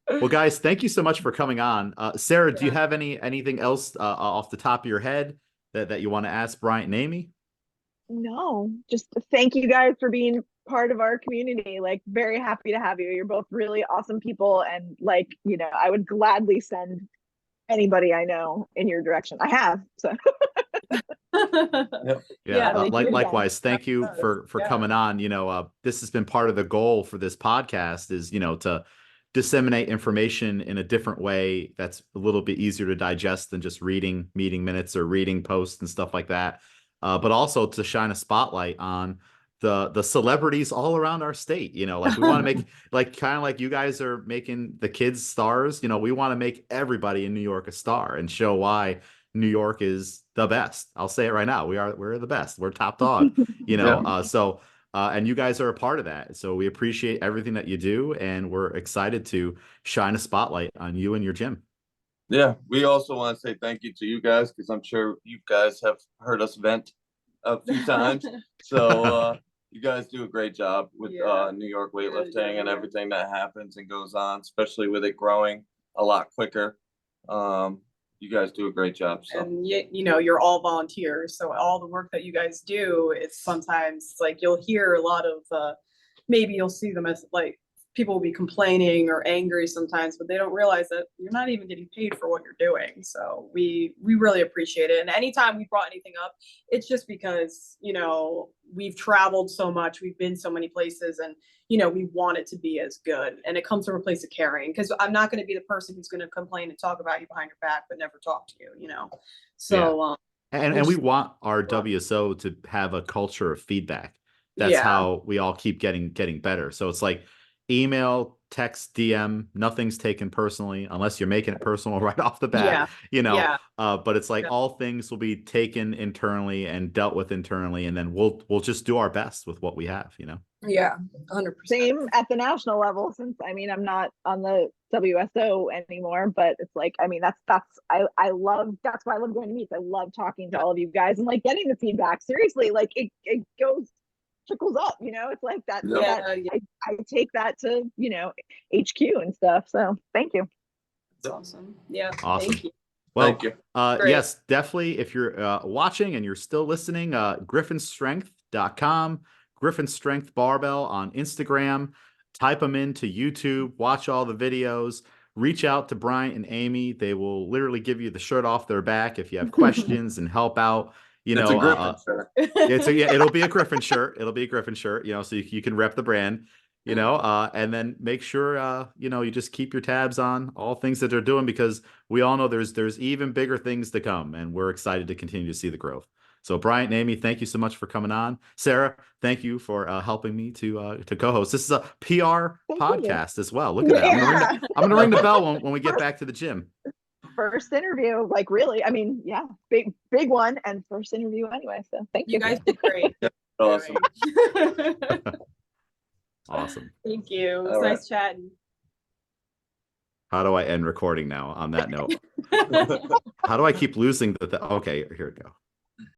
Well, guys, thank you so much for coming on. Sarah, do you Yeah. have anything else off the top of your head that you want to ask Bryant and Amiee? No, just thank you guys for being part of our community. Like, very happy to have you. You're both really awesome people, and like, you know, I would gladly send anybody I know in your direction. I have, so Yeah, thank you again. Likewise, thank you for Yeah. coming on. You know, this has been part of the goal for this podcast is, you know, to disseminate information in a different way that's a little bit easier to digest than just reading meeting minutes or reading posts and stuff like that. But also to shine a spotlight on the celebrities all around our state. You know, like we want to make like kind of like you guys are making the kids stars. You know, we want to make everybody in New York a star and show why New York is the best. I'll say it right now. We're the best. We're top dog. You know, and you guys are a part of that. So we appreciate everything that you do, and we're excited to shine a spotlight on you and your gym. Yeah, we also want to say thank you to you guys because I'm sure you guys have heard us vent a few times. So you guys do a great job with Yeah. New York weightlifting Yeah. and everything that happens and goes on, especially with it growing a lot quicker. You guys do a great job. So And you know, you're all volunteers, so all the work that you guys do, it's sometimes like you'll hear a lot of maybe you'll see them as like people will be complaining or angry sometimes, but they don't realize that you're not even getting paid for what you're doing. So we really appreciate it. And anytime we brought anything up, it's just because, you know, we've traveled so much, we've been so many places, and you know, we want it to be as good. And it comes from a place of caring, because I'm not going to be the person who's going to complain and talk about you behind your back, but never talk to you, you know? So, And we want our WSO to have a culture of feedback. That's Yeah. how we all keep getting better. So it's like email, text, DM, nothing's taken personally unless you're making it personal right off the bat. Yeah. You know, Yeah. but it's like Yeah. all things will be taken internally and dealt with internally, and then we'll just do our best with what we have, you know. Yeah, 100%. Same at the national level, since I mean I'm not on the WSO anymore, but it's like, I mean I love, that's why I love going to meets. I love talking to all of you guys and like getting the feedback. Seriously, like it trickles up, you know. It's like that, Yeah. I take that to, you know, HQ and stuff. So thank you. That's awesome. Yeah. Awesome. Thank you. Well, thank you. Great. yes, definitely. If you're watching and you're still listening, gryphonstrength.com, Gryphon Strength Barbell on Instagram. Type them into YouTube. Watch all the videos. Reach out to Bryant and Amiee. They will literally give you the shirt off their back if you have questions and help out. You It's know, a Gryphon shirt. it'll be a Gryphon shirt. It'll be a Gryphon shirt. You know, so you can rep the brand. You know, and then make sure you know, you just keep your tabs on all things that they're doing, because we all know there's even bigger things to come, and we're excited to continue to see the growth. So Bryant and Amiee, thank you so much for coming on. Sara, thank you for helping me to co-host. This is a PR podcast as well. Look at that. I'm gonna ring the bell when we get back to the gym. First interview, like really, I mean, yeah, big one, and first interview anyway. So thank you. You guys did great. Awesome. Awesome. Thank you. It was All right. nice chatting. How do I end recording now on that note? How do I keep losing okay, here we go.